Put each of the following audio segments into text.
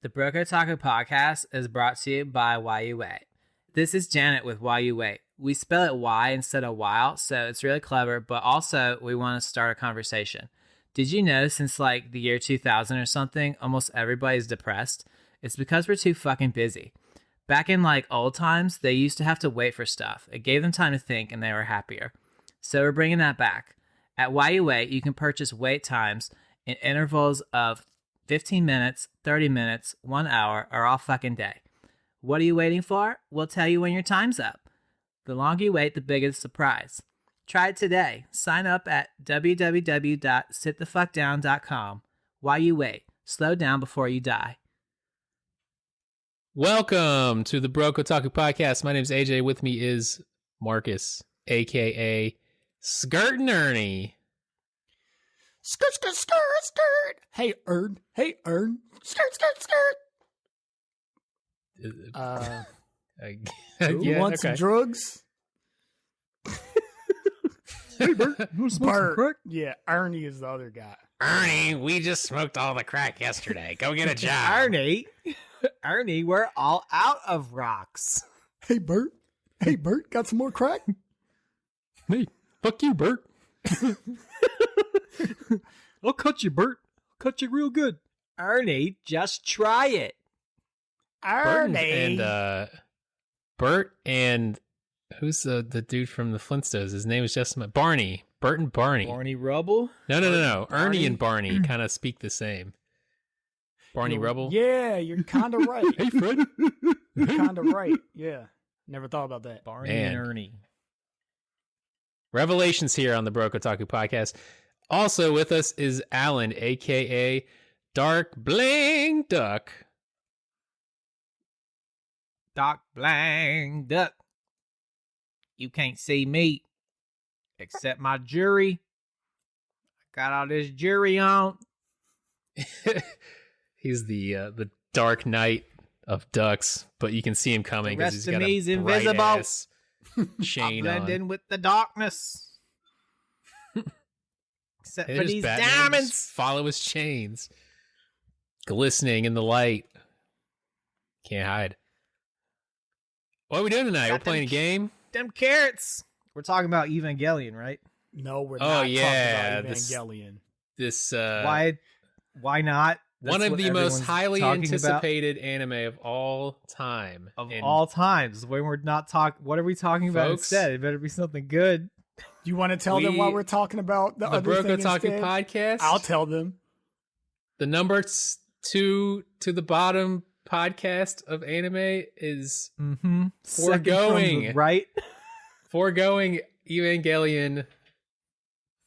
The Broke Otaku podcast is brought to you by Why You Wait. This is Janet with Why You Wait. We spell it Y instead of while, so it's really clever, but also we want to start a conversation. Did you know since like the year 2000 or something, almost everybody's depressed? It's because we're too fucking busy. Back in like old times, they used to have to wait for stuff. It gave them time to think and they were happier. So we're bringing that back. At Why You Wait, you can purchase wait times in intervals of 15 minutes, 30 minutes, 1 hour, or all fucking day. What are you waiting for? We'll tell you when your time's up. The longer you wait, the bigger the surprise. Try it today. Sign up at www.sitthefuckdown.com. Why you wait? Slow down before you die. Welcome to the Broke Otaku podcast. My name is AJ. With me is Marcus, a.k.a. Skirt and Ernie. Skirt, skirt, skirt, skirt. Hey, Ern. Hey, Ern. Skirt, skirt, skirt. You want some drugs? Hey, Bert. You want to smoke some crack? Yeah, Ernie is the other guy. Ernie, we just smoked all the crack yesterday. Go get a job. Ernie, we're all out of rocks. Hey, Bert. Hey, Bert. Got some more crack? Hey, fuck you, Bert. I'll cut you, Bert. I'll cut you real good. Ernie, just try it. Ernie. Bert and who's the dude from the Flintstones? His name is just Barney. Bert and Barney. Barney Rubble? No. Ernie and Barney kind of speak the same. Barney Rubble? Yeah, you're kind of right. Hey, Fred. You're kind of right. Yeah. Never thought about that. Barney and Ernie. Revelations here on the Broke Otaku podcast. Also with us is Alan, a.k.a. Dark Bling Duck. Doc Blang Duck. You can't see me except my jury. I got all this jury on. He's the Dark Knight of ducks, but you can see him coming because he's got a invisible. ass chain I blend on. in with the darkness. Except for There's these Batman, diamonds. just follow his chains, glistening in the light. Can't hide. What are we doing tonight? We're playing a game. Them carrots. We're talking about Evangelion, right? No, we're Oh, not yeah, talking about Evangelion. This Why not? That's one of what the most everyone's highly talking anticipated anime of all time. about. And All times. When we're not talking, what are we talking about Folks, instead? It better be something good. Do you want to tell them why we're talking about the the other Broke thing Otaku instead? podcast. I'll tell them. The number 2 to the bottom podcast of anime is foregoing right. foregoing Evangelion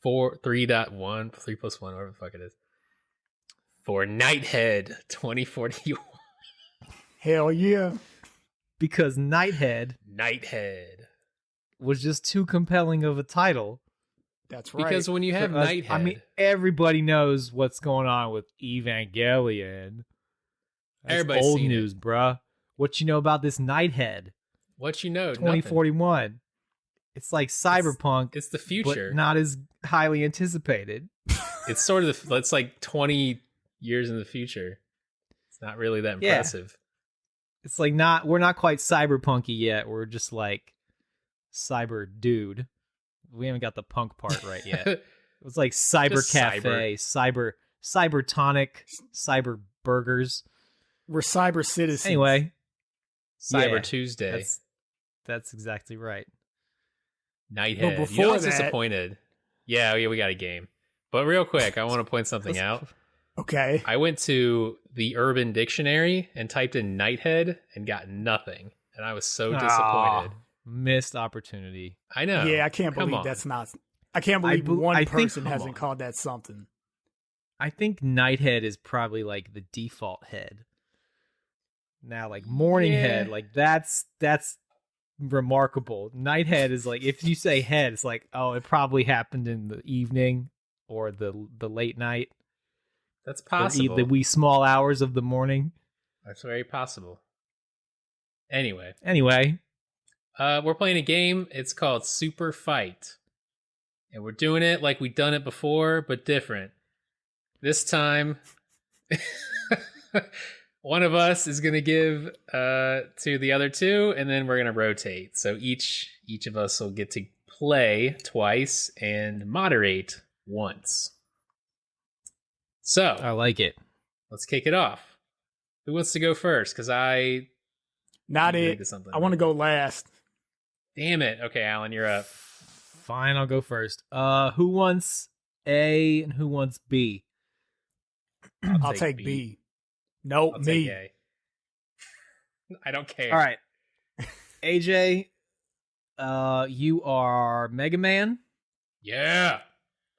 3.1 3 plus 1, whatever the fuck it is, for Nighthead 2041. Hell yeah. Because Nighthead was just too compelling of a title. That's right. Because when you have for us. Nighthead, I mean, everybody knows what's going on with Evangelion. That's Everybody's old seen it. news, bruh. What you know about this Nighthead? what you know, 2041. It's like Cyberpunk, it's the future. but not as highly anticipated. It's sort of it's like 20 years in the future. It's not really that impressive. It's like we're not quite cyberpunky yet. We're just like cyber dude. We haven't got the punk part right yet. It was like cyber Just cafe, cybertonic, cyber burgers. We're cyber citizens. Anyway, Cyber yeah, Tuesday. That's exactly right. Nighthead. But You know, I was before that- disappointed. Yeah, we got a game. But real quick, I want to point something out. Okay. I went to the Urban Dictionary and typed in Nighthead and got nothing. And I was so disappointed. Missed opportunity. I know. Yeah, I can't Come believe on. that's not. I can't believe I one think- person come on. hasn't called that something. I think Nighthead is probably like the default head. Now, like morning Yeah. head, like that's remarkable. Nighthead is like, if you say head, it's like, oh, it probably happened in the evening or the late night, That's or possible. the wee small hours of the morning. That's very possible. Anyway, Anyway, we're playing a game. It's called Super Fight. And we're doing it like we've done it before, but different. This time, one of us is going to give to the other two, and then we're going to rotate. So each of us will get to play twice and moderate once. So I like it. let's kick it off. Who wants to go first? Because I Not it. I want to go last. Damn it. Okay, Alan, you're up. Fine, I'll go first. Who wants A and who wants B? I'll take B. Nope, me. Take A. I don't care. All right. AJ, you are Mega Man. Yeah.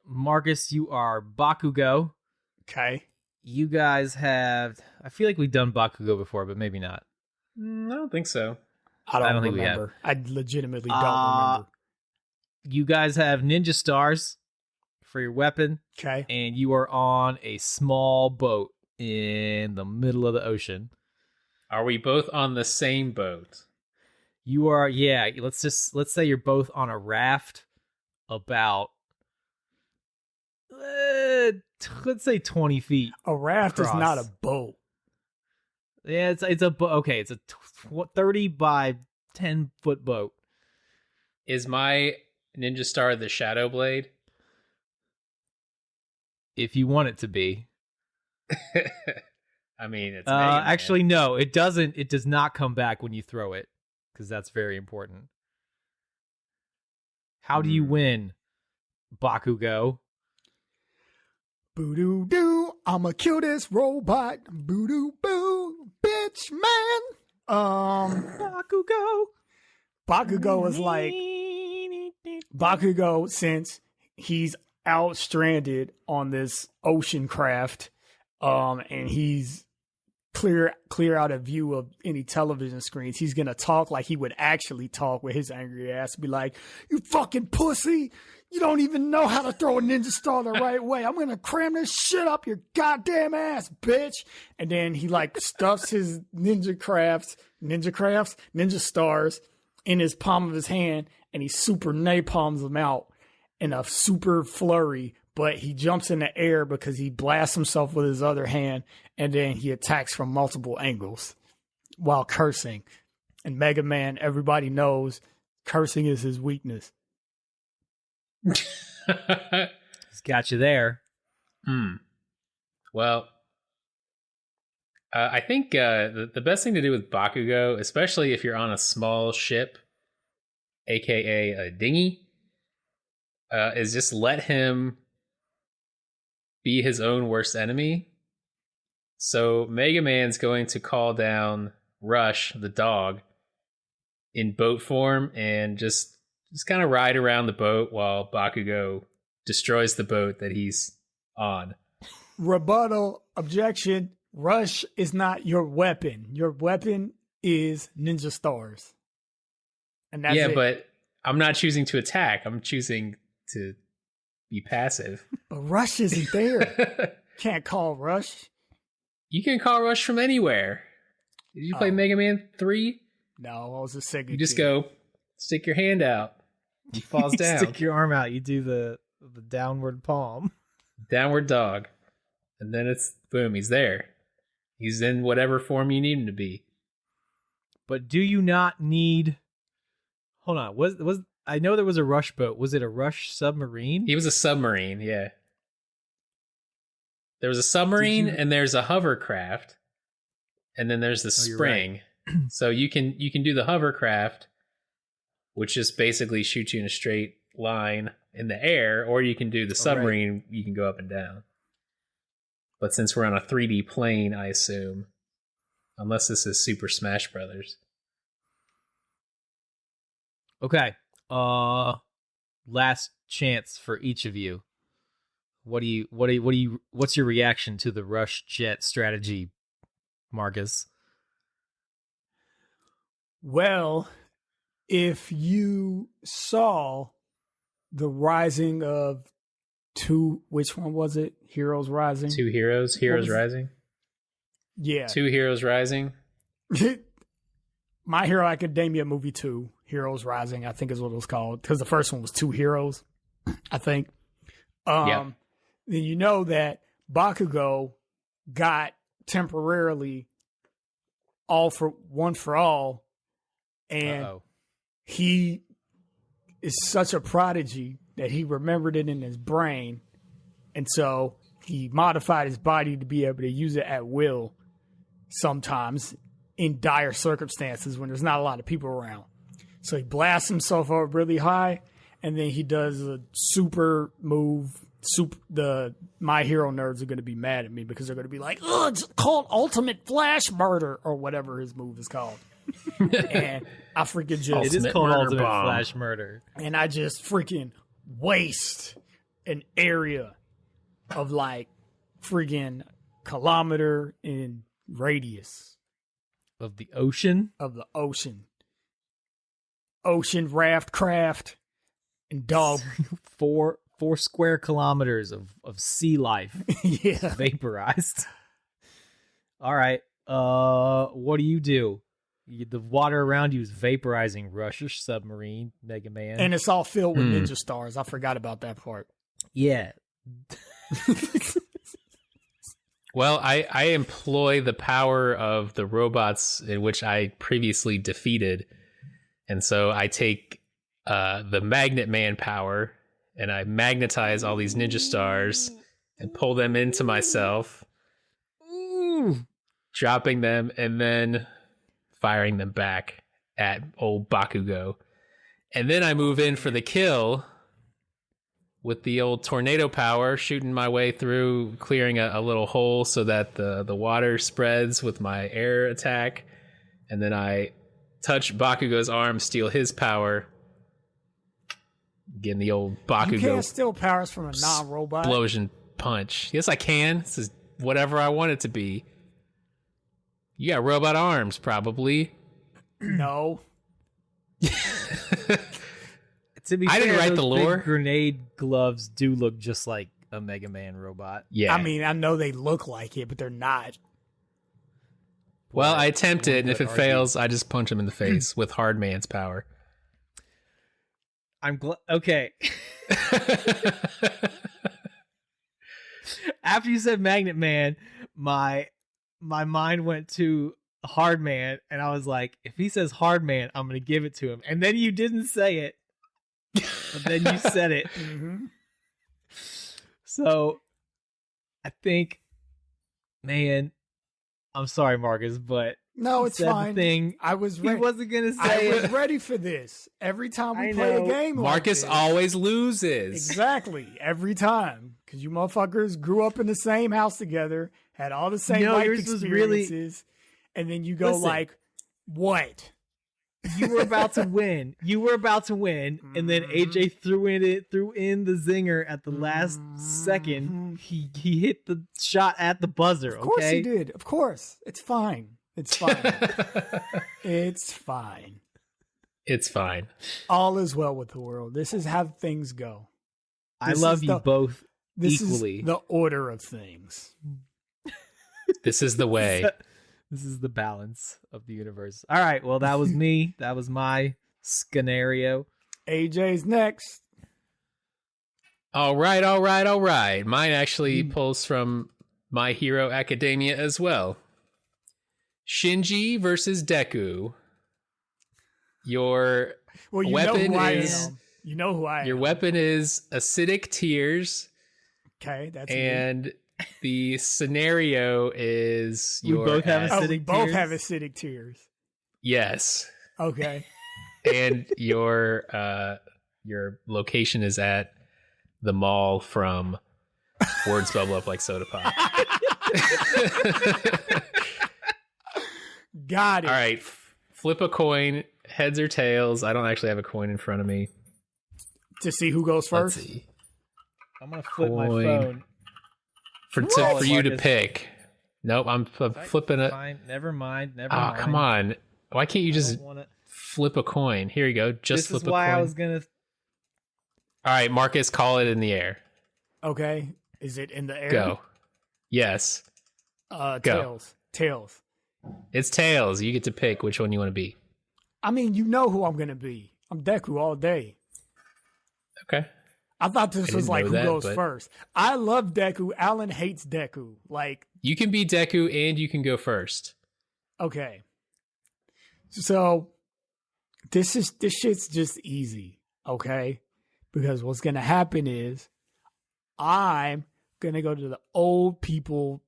Marcus, you are Bakugo. Okay. You guys have... I feel like we've done Bakugo before, but maybe not. I don't think so. I don't think remember. I legitimately don't remember. You guys have Ninja Stars for your weapon. Okay. And you are on a small boat in the middle of the ocean. Are we both on the same boat? You are, yeah. Let's say you're both on a raft about, let's say 20 feet. A raft across. is not a boat. Yeah, it's a okay. It's a 30 by 10 foot boat. Is my Ninja Star the Shadow Blade? If you want it to be. I mean, it's Mega Man. Actually, no. It doesn't. It does not come back when you throw it, because that's very important. How do you win, Bakugo? Boo-doo doo, I'ma kill this robot. Boo-doo boo, bitch man. Bakugo is like Bakugo, since he's out stranded on this ocean craft, and he's clear out of view of any television screens. He's gonna talk like he would actually talk with his angry ass, be like, "You fucking pussy! You don't even know how to throw a ninja star the right way. I'm gonna cram this shit up your goddamn ass, bitch!" And then he like stuffs his ninja stars in his palm of his hand, and he super napalms them out in a super flurry. But he jumps in the air because he blasts himself with his other hand, and then he attacks from multiple angles while cursing. And Mega Man, everybody knows, cursing is his weakness. He's got you there. Well, I think the best thing to do with Bakugo, especially if you're on a small ship, aka a dinghy, is just let him be his own worst enemy. So Mega Man's going to call down Rush, the dog, in boat form, and just kind of ride around the boat while Bakugo destroys the boat that he's on. Rebuttal, objection. Rush is not your weapon. Your weapon is ninja stars. And that's it. But I'm not choosing to attack. I'm choosing to be passive. But Rush isn't there. Can't call Rush. You can call Rush from anywhere. Did you play Mega Man 3? No, I was a Sega You just kid. go, stick your hand out. He falls You down. stick your arm out. You do the downward palm. Downward dog. And then it's, boom, he's there. He's in whatever form you need him to be. But do you not need... Hold on. Was I know there was a Rush boat. Was it a Rush submarine? He was a submarine, yeah. There was a submarine and there's a hovercraft. And then there's the spring. Right. So you can do the hovercraft, which just basically shoots you in a straight line in the air, or you can do the submarine, you can go up and down. But since we're on a 3D plane, I assume, unless this is Super Smash Brothers. Okay. Last chance for each of you. What's your reaction to the Rush Jet strategy, Marcus? Well, if you saw the rising of which one was it? Heroes Rising? Two Heroes? Heroes Rising? Yeah. Two Heroes Rising? My Hero Academia movie 2, Heroes Rising, I think is what it was called. Because the first one was Two Heroes, I think. Then you know that Bakugo got temporarily all for one for all, and he is such a prodigy that he remembered it in his brain, and so he modified his body to be able to use it at will sometimes in dire circumstances when there's not a lot of people around. So he blasts himself up really high, and then he does a super move. The My Hero nerds are going to be mad at me because they're going to be like, "Oh, it's called Ultimate Flash Murder," or whatever his move is called. And I freaking just... It is called Ultimate Bomb. Flash Murder. And I just freaking waste an area of like freaking kilometer in radius. Of the ocean? Of the ocean. Ocean raft craft and dog. 4 square kilometers of sea life. Yeah. Vaporized. All right. What do? The water around you is vaporizing Russia's submarine, Mega Man. And it's all filled with ninja stars. I forgot about that part. Yeah. Well, I employ the power of the robots in which I previously defeated. And so I take the Magnet Man power and I magnetize all these ninja stars and pull them into myself, dropping them and then firing them back at old Bakugo. And then I move in for the kill with the old tornado power, shooting my way through, clearing a little hole so that the water spreads with my air attack. And then I touch Bakugo's arm, steal his power, getting the old Bakugo. You can't steal powers from a non-robot. Explosion punch. Yes, I can. This is whatever I want it to be. You got robot arms, probably. No. To be I fair, didn't write those the lore. big grenade gloves do look just like a Mega Man robot. Yeah. I mean, I know they look like it, but they're not. Well, I attempt it, and if it argue. fails, I just punch him in the face with Hard Man's power. I'm glad. Okay. After you said Magnet Man, my mind went to Hard Man, and I was like, if he says Hard Man, I'm going to give it to him. And then you didn't say it, but then you said it. Mm-hmm. So I think, man, I'm sorry, Marcus, but No, it's said the fine. thing. I was He ready. wasn't going to I say was it. ready for this. Every time we I play a know. game like Marcus this. always loses. Exactly. Every time. Because you motherfuckers grew up in the same house together, had all the same life yours was really- experiences, and then you go Listen. like, what? You were about to win. And then AJ threw in the zinger at the last second. He hit the shot at the buzzer. Of course okay? he did. Of course. It's fine. It's fine. It's fine. It's fine. All is well with the world. This is how things go. I This love is you the- both This equally. is the order of things. This is the way. This is the balance of the universe. All right. Well, that was me. That was my scenario. AJ's next. All right. Mine actually pulls from My Hero Academia as well. Shinji versus Deku. Your Well, you weapon know who is- I am. You know who I am. your weapon is acidic tears, Okay, that's me. and the scenario is We your both have at- Oh, we acidic both tears? have acidic tears. yes, Okay. and your location is at the mall from Words Bubble Up Like Soda Pop. Got it. All right, flip a coin, heads or tails. I don't actually have a coin in front of me. To see who goes Let's first. see. I'm going to flip my Coin. phone. For you to Marcus. pick. Nope, I'm flipping it. Fine. Never mind. Oh, mind. come on. Why can't you I just don't wanna- flip a coin? Here you go. Just This flip is a why coin. I was going to... All right, Marcus, call it in the air. Okay. Is it in the air? Go. Yes. Go. Tails. Tails. It's tails. You get to pick which one you want to be. I mean, you know who I'm going to be. I'm Deku all day. Okay. I thought this I was didn't like know who that, goes but- first. I love Deku. Alan hates Deku. Like, You can be Deku and you can go first. okay. So this shit's just easy, okay? Because what's gonna happen is I'm gonna go to the old people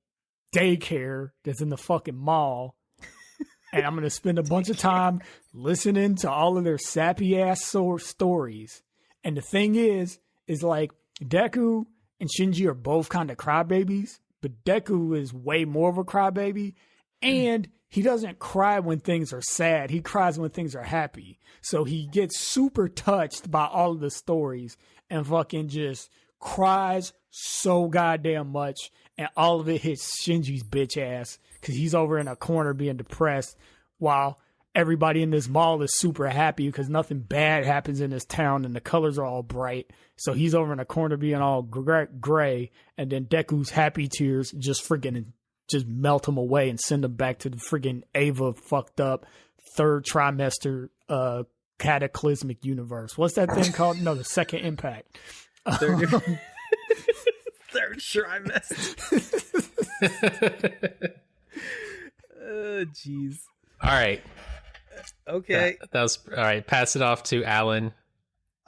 daycare that's in the fucking mall, and I'm gonna spend a bunch of time listening to all of their sappy ass stories. And the thing is like Deku and Shinji are both kind of crybabies, but Deku is way more of a crybaby, and he doesn't cry when things are sad. He cries when things are happy. So he gets super touched by all of the stories and fucking just cries so goddamn much, and all of it hits Shinji's bitch ass because he's over in a corner being depressed while everybody in this mall is super happy because nothing bad happens in this town and the colors are all bright. So he's over in a corner being all gray, and then Deku's happy tears just freaking just melt him away and send him back to the friggin' Ava fucked up third trimester cataclysmic universe. What's that thing called? No, the second impact. Third trimester. Oh, jeez. All right. Okay. That was all right. Pass it off to Alan.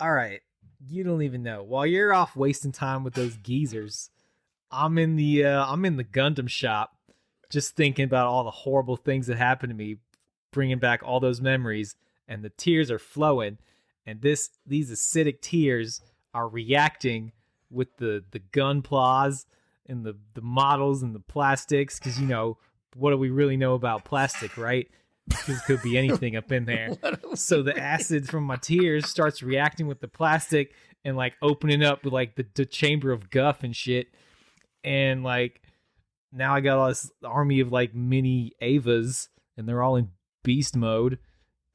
All right. You don't even know. While you're off wasting time with those geezers, I'm in the Gundam shop, just thinking about all the horrible things that happened to me, bringing back all those memories, and the tears are flowing, and these acidic tears are reacting with the gun claws and the models and the plastics, because what do we really know about plastic, right? Because it could be anything up in there. So the acid from my tears starts reacting with the plastic and like opening up with like the chamber of guff and shit. And like now I got all this army of like mini Avas, and they're all in beast mode,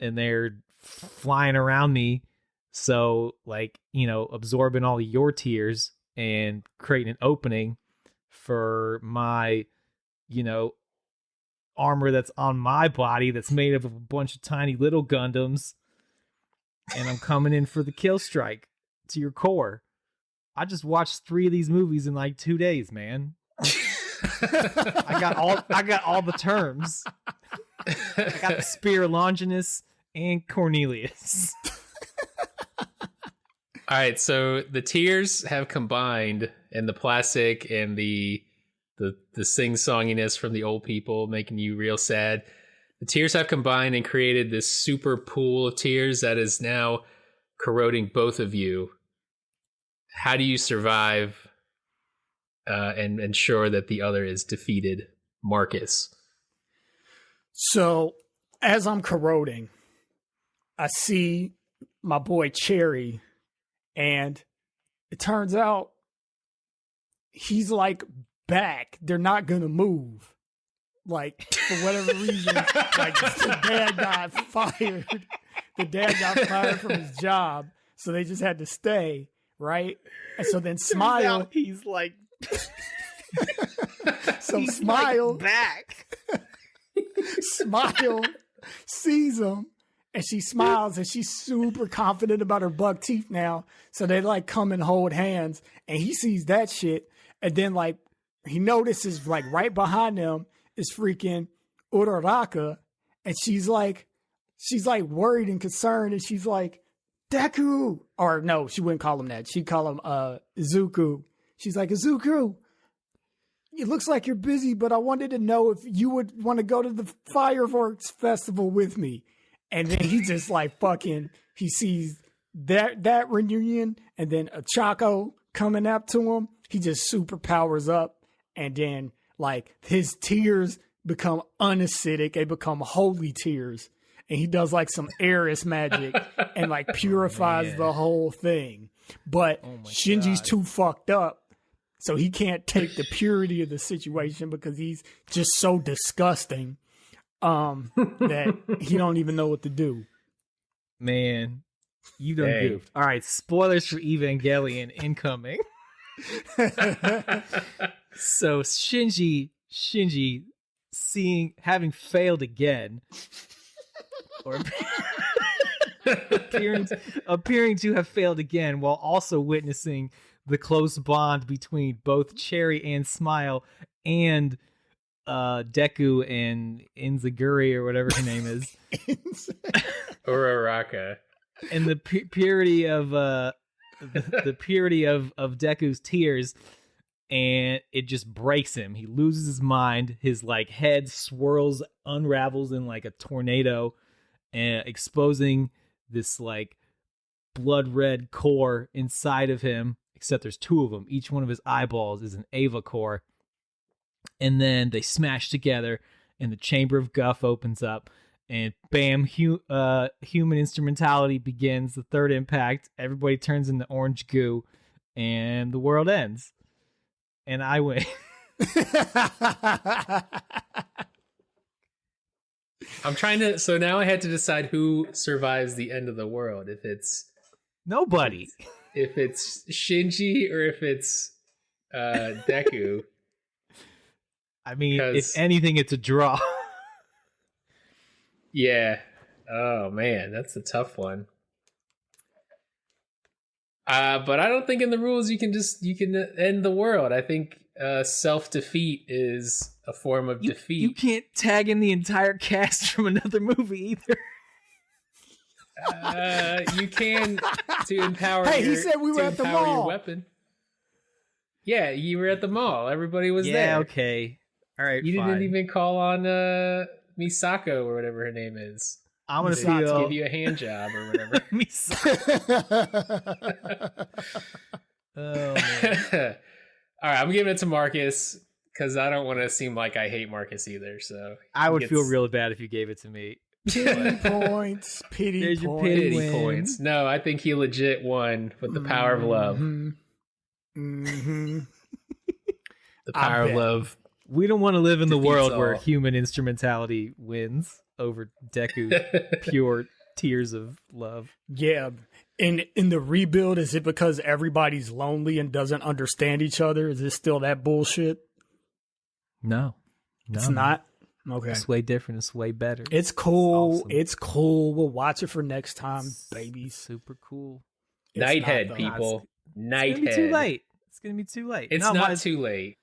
and they're flying around me. So like, absorbing all of your tears and creating an opening for my, armor that's on my body that's made up of a bunch of tiny little Gundams. And I'm coming in for the kill strike to your core. I just watched 3 of these movies in like 2 days, man. I got all the terms. I got the Spear Longinus and Cornelius. All right, so the tears have combined, and the plastic and the sing-songiness from the old people making you real sad. The tears have combined and created this super pool of tears that is now corroding both of you. How do you survive and ensure that the other is defeated, Marcus? So, as I'm corroding, I see my boy Cherry, and it turns out he's like back. They're not gonna move. Like, for whatever reason, like the dad got fired. The dad got fired from his job, so they just had to stay, right? And so then Smile, he's like, so he's Smile like back. Smile sees him, and she smiles, and she's super confident about her buck teeth now. So they like come and hold hands, and he sees that shit, and then like he notices like right behind them is freaking Uraraka, and she's like worried and concerned, and she's like, Deku, or no, she wouldn't call him that. She'd call him Izuku. She's like, Izuku, it looks like you're busy, but I wanted to know if you would want to go to the fireworks festival with me. And then he just like fucking, he sees that reunion, and then a Chaco coming up to him. He just super powers up, and then like his tears become unacidic. They become holy tears. And he does like some Eris magic and like purifies the whole thing. But Shinji's too fucked up, so he can't take the purity of the situation because he's just so disgusting that he don't even know what to do. Man, you done goofed. All right, spoilers for Evangelion incoming. So Shinji having failed again, or appearing to have failed again, while also witnessing the close bond between both Cherry and Smile and Deku and Inzaguri or whatever her name is, Uraraka. and the purity of the purity of Deku's tears, and it just breaks him. He loses his mind. His like head swirls, unravels in like a tornado, and exposing this like blood red core inside of him. Except there's two of them. Each one of his eyeballs is an Ava core. And then they smash together, and the Chamber of Guff opens up, and bam, human instrumentality begins. The third impact, everybody turns into orange goo, and the world ends. And I win. I'm trying to. So now I had to decide who survives the end of the world. If it's Nobody. If it's Shinji or if it's Deku. I mean, if anything, it's a draw. Yeah. Oh man, that's a tough one. But I don't think in the rules you can end the world. I think self-defeat is a form of defeat. You can't tag in the entire cast from another movie either. You can to empower. Hey, he said we were at the mall. Your weapon. Yeah, you were at the mall. Everybody was there. Yeah, okay. All right, you fine. didn't even call on Misako or whatever her name is. I'm gonna give you a hand job or whatever. Oh man. All right, I'm giving it to Marcus because I don't want to seem like I hate Marcus either. So I would feel real bad if you gave it to me. Pity points. Pity There's your points. pity points. No, I think he legit won with the power of love. Mm-hmm. The power of love. We don't want to live in the world all. where human instrumentality wins over Deku's pure tears of love. Yeah. In the rebuild, is it because everybody's lonely and doesn't understand each other? Is this still that bullshit? No. It's not? Okay. It's way different. It's way better. It's cool. Awesome. It's cool. We'll watch it for next time, babies. Super cool. Nighthead, people. Nighthead. It's gonna be too late. It's gonna be too late. It's not too late.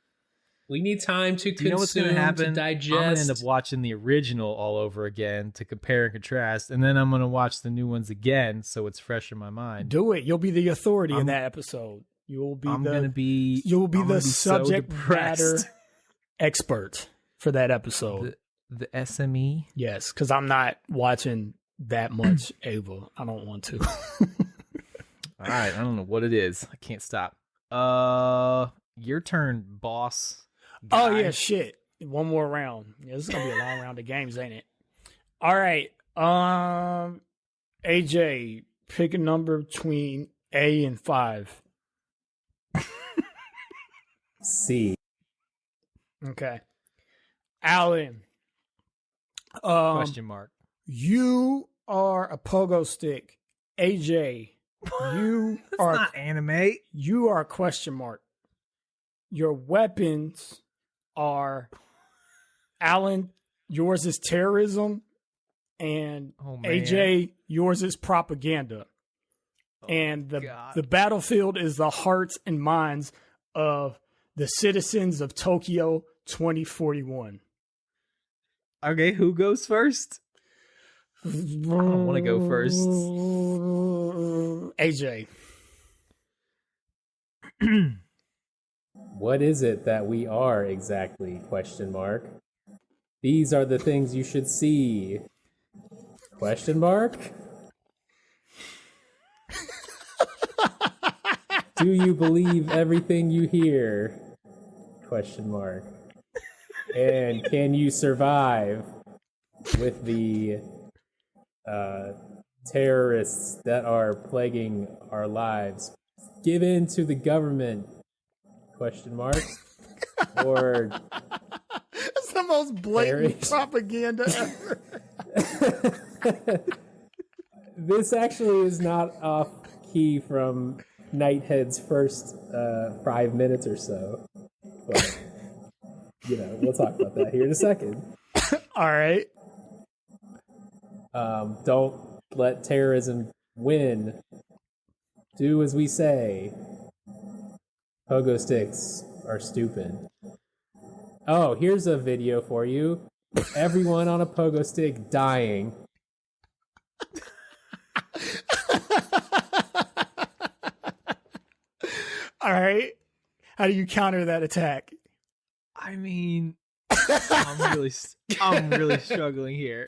We need time to consume, you know what's gonna happen? to digest. I'm gonna end up watching the original all over again to compare and contrast, and then I'm gonna watch the new ones again so it's fresh in my mind. Do it. You'll be the authority in that episode. You'll be the subject matter expert for that episode. The SME. Yes, because I'm not watching that much Ava. I don't want to. All right, I don't know what it is. I can't stop. Your turn, boss. Guy. Oh yeah, shit. One more round. Yeah, this is gonna be a long round of games, ain't it? All right. AJ, pick a number between A and 5. C. Okay. Alan. Question mark. You are a pogo stick. AJ, you are not anime. You are a question mark. Your weapons are Alan, yours is terrorism, and AJ, yours is propaganda. And the battlefield is the hearts and minds of the citizens of Tokyo 2041. Okay, who goes first? I don't want to go first. AJ. What is it that we are exactly? Question mark. These are the things you should see. Question mark. Do you believe everything you hear? Question mark. And can you survive with the terrorists that are plaguing our lives? Give in to the government? Question mark. Or it's the most blatant propaganda ever. This actually is not off key from Nighthead's first 5 minutes or so. But, we'll talk about that here in a second. All right. Don't let terrorism win. Do as we say. Pogo sticks are stupid. Oh, here's a video for you. Everyone on a pogo stick dying. All right. How do you counter that attack? I mean, I'm really struggling here.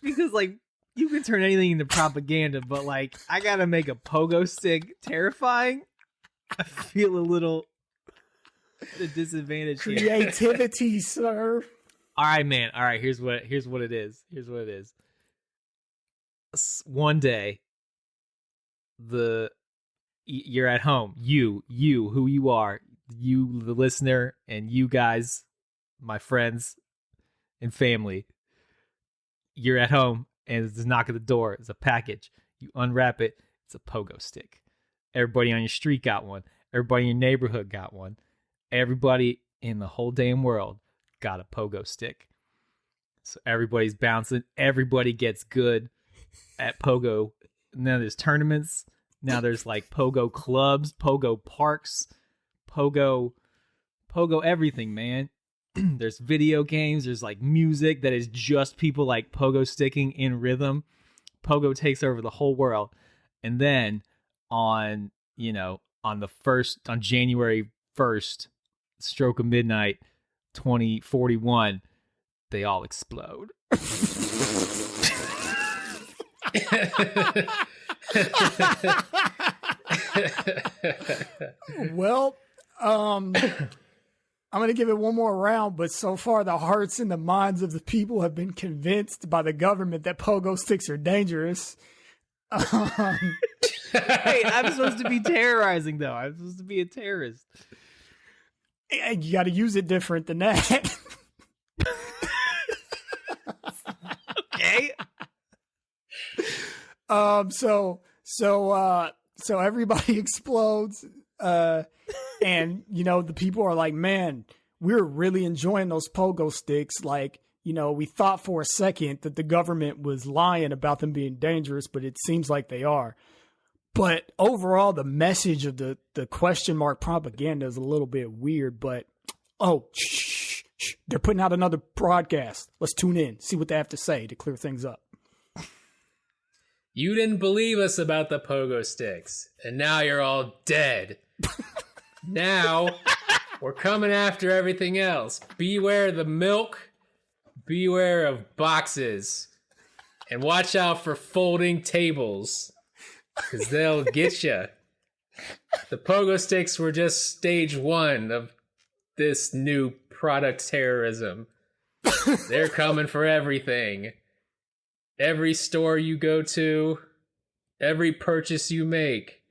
Because, like, you can turn anything into propaganda, but, like, I gotta make a pogo stick terrifying. I feel a little at a disadvantage here. Creativity, sir. All right, man. All right, here's what it is. One day, you're at home. You, who you are, you, the listener, and you guys, my friends and family. You're at home, and there's a knock at the door. It's a package. You unwrap it. It's a pogo stick. Everybody on your street got one. Everybody in your neighborhood got one. Everybody in the whole damn world got a pogo stick. So everybody's bouncing. Everybody gets good at pogo. And then there's tournaments. Now there's like pogo clubs, pogo parks, pogo everything, man. There's video games. There's like music that is just people like pogo sticking in rhythm. Pogo takes over the whole world. And then on January 1st, stroke of midnight, 2041, they all explode. Well, I'm going to give it one more round, but so far the hearts and the minds of the people have been convinced by the government that pogo sticks are dangerous. Hey, I'm supposed to be terrorizing, though. I'm supposed to be a terrorist. You got to use it different than that. Okay. So everybody explodes. And, the people are like, man, we're really enjoying those pogo sticks. Like, we thought for a second that the government was lying about them being dangerous, but it seems like they are. But overall, the message of the question mark propaganda is a little bit weird, but, shh, they're putting out another broadcast. Let's tune in, see what they have to say to clear things up. You didn't believe us about the pogo sticks, and now you're all dead. Now, we're coming after everything else. Beware the milk, beware of boxes, and watch out for folding tables, because they'll get you. The pogo sticks were just stage 1 of this new product terrorism. They're coming for everything. Every store you go to, every purchase you make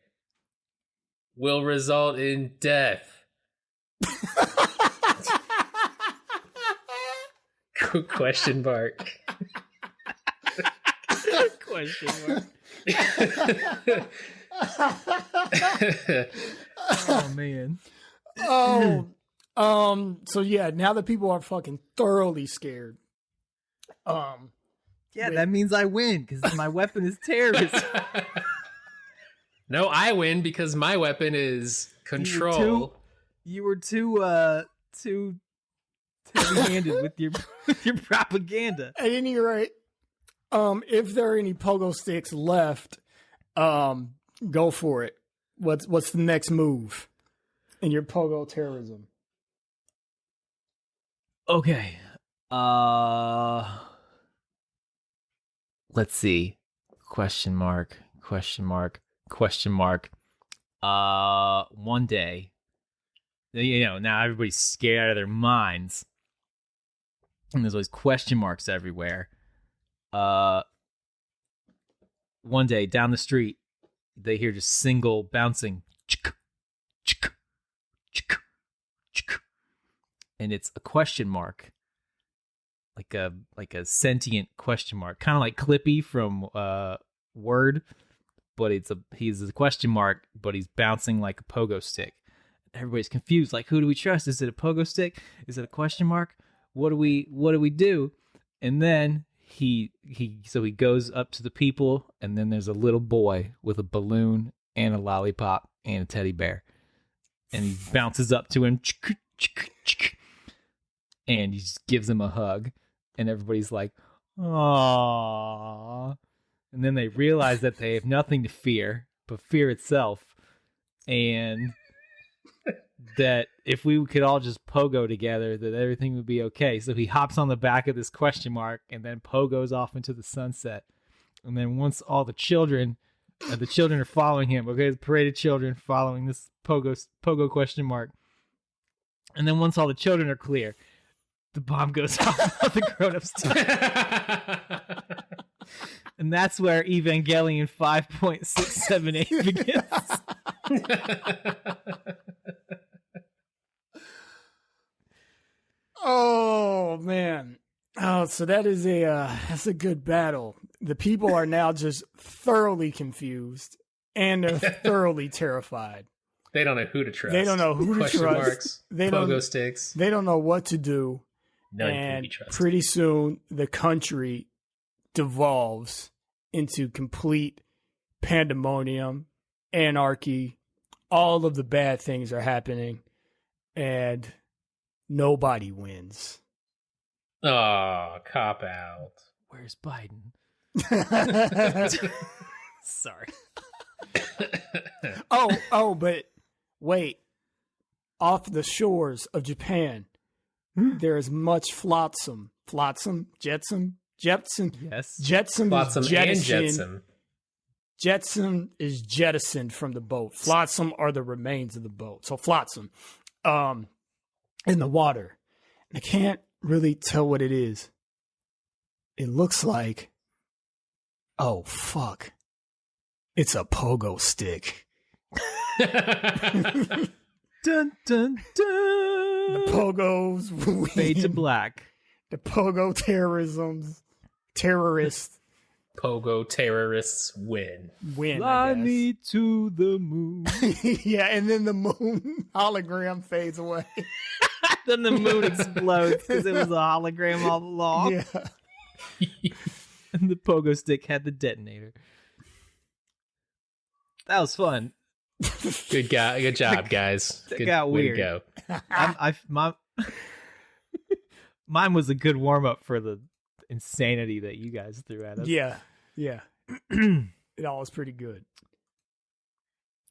will result in death. Question mark. Question mark. Oh, man. So yeah, now that people are fucking thoroughly scared. Yeah, that means I win because my weapon is terrorist. No, I win because my weapon is control. You were too heavy-handed with your propaganda. At any rate, if there are any pogo sticks left, go for it. What's the next move in your pogo terrorism? Okay. Let's see. Question mark. One day, now everybody's scared out of their minds. And there's always question marks everywhere. One day, down the street, they hear just single bouncing. And it's a question mark. Like a sentient question mark. Kind of like Clippy from Word. But he's a question mark, but he's bouncing like a pogo stick. Everybody's confused. Like, who do we trust? Is it a pogo stick? Is it a question mark? What do we do? And then he goes up to the people, and then there's a little boy with a balloon and a lollipop and a teddy bear. and he bounces up to him, and he just gives him a hug, and everybody's like, "Aww." And then they realize that they have nothing to fear but fear itself, and that if we could all just pogo together, that everything would be okay. So he hops on the back of this question mark and then pogos off into the sunset. And then once all the children are following him, okay, the parade of children following this pogo question mark. And then once all the children are clear, the bomb goes off the grown-ups too. And that's where Evangelion 5.678 begins. Oh man. Oh, so that's a good battle. The people are now just thoroughly confused and they're thoroughly terrified. They don't know who to trust. They don't know who to Question trust. marks, pogo sticks. They don't know what to do. None can and be trusted. pretty soon the country devolves into complete pandemonium, anarchy. All of the bad things are happening and nobody wins. Oh, cop out. Where's Biden? Sorry. But wait. Off the shores of Japan, there is much flotsam. Flotsam? Jetsam? Jetsam? Yes. Jetsam Flotsam is and jettisoned. jetsam. Jetsam is jettisoned from the boat. Flotsam are the remains of the boat. So flotsam, in the water. I can't really tell what it is. It looks like, oh fuck, it's a pogo stick. Dun dun dun. The pogos Fade to win. black. The pogo terrorists Pogo terrorists win. win. Fly I guess. me to the moon. Yeah, and then the moon hologram fades away. Then the moon explodes because it was a hologram all along. Yeah. And the pogo stick had the detonator. That was fun. Good job, guys. That Good got way weird. to go. Mine was a good warm up for the insanity that you guys threw at us. Yeah. It all was pretty good.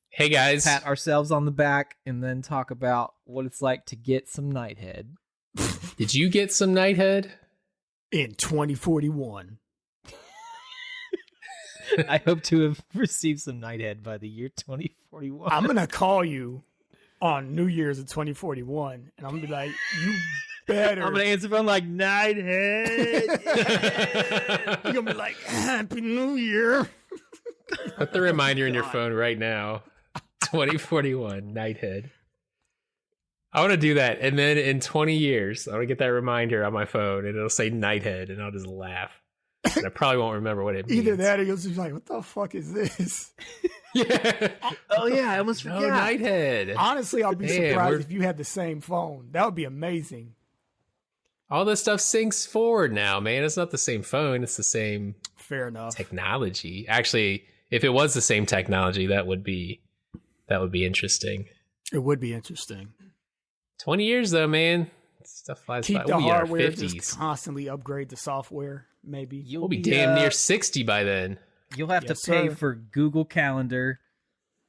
Hey guys, Pat ourselves on the back and then talk about what it's like to get some Nighthead. did you get some Nighthead? In 2041. I hope to have received some Nighthead by the year 2041. I'm going to call you on New Year's of 2041, and I'm going to be like, you better. I'm going to answer phone like, Nighthead. You're going to be like, Happy New Year. Put the reminder in your phone right now. 2041 Nighthead. I want to do that, and then in 20 years, I want to get that reminder on my phone, and it'll say Nighthead, and I'll just laugh. And I probably won't remember what it means. Either that or you'll just be like, what the fuck is this? Yeah. Oh, yeah, I almost No, forgot. Nighthead. Honestly, I'll be Man, surprised we're- if you had the same phone. That would be amazing. All this stuff syncs forward now, man. It's not the same phone. It's the same Fair enough. technology. Actually, if it was the same technology, that would be interesting. It would be interesting. 20 years though, man. Stuff flies Keep by. the We'll be in our hardware, 50s. just constantly upgrade the software, maybe. We'll be damn near 60 by then. You'll have Yes, to pay sir. for Google Calendar.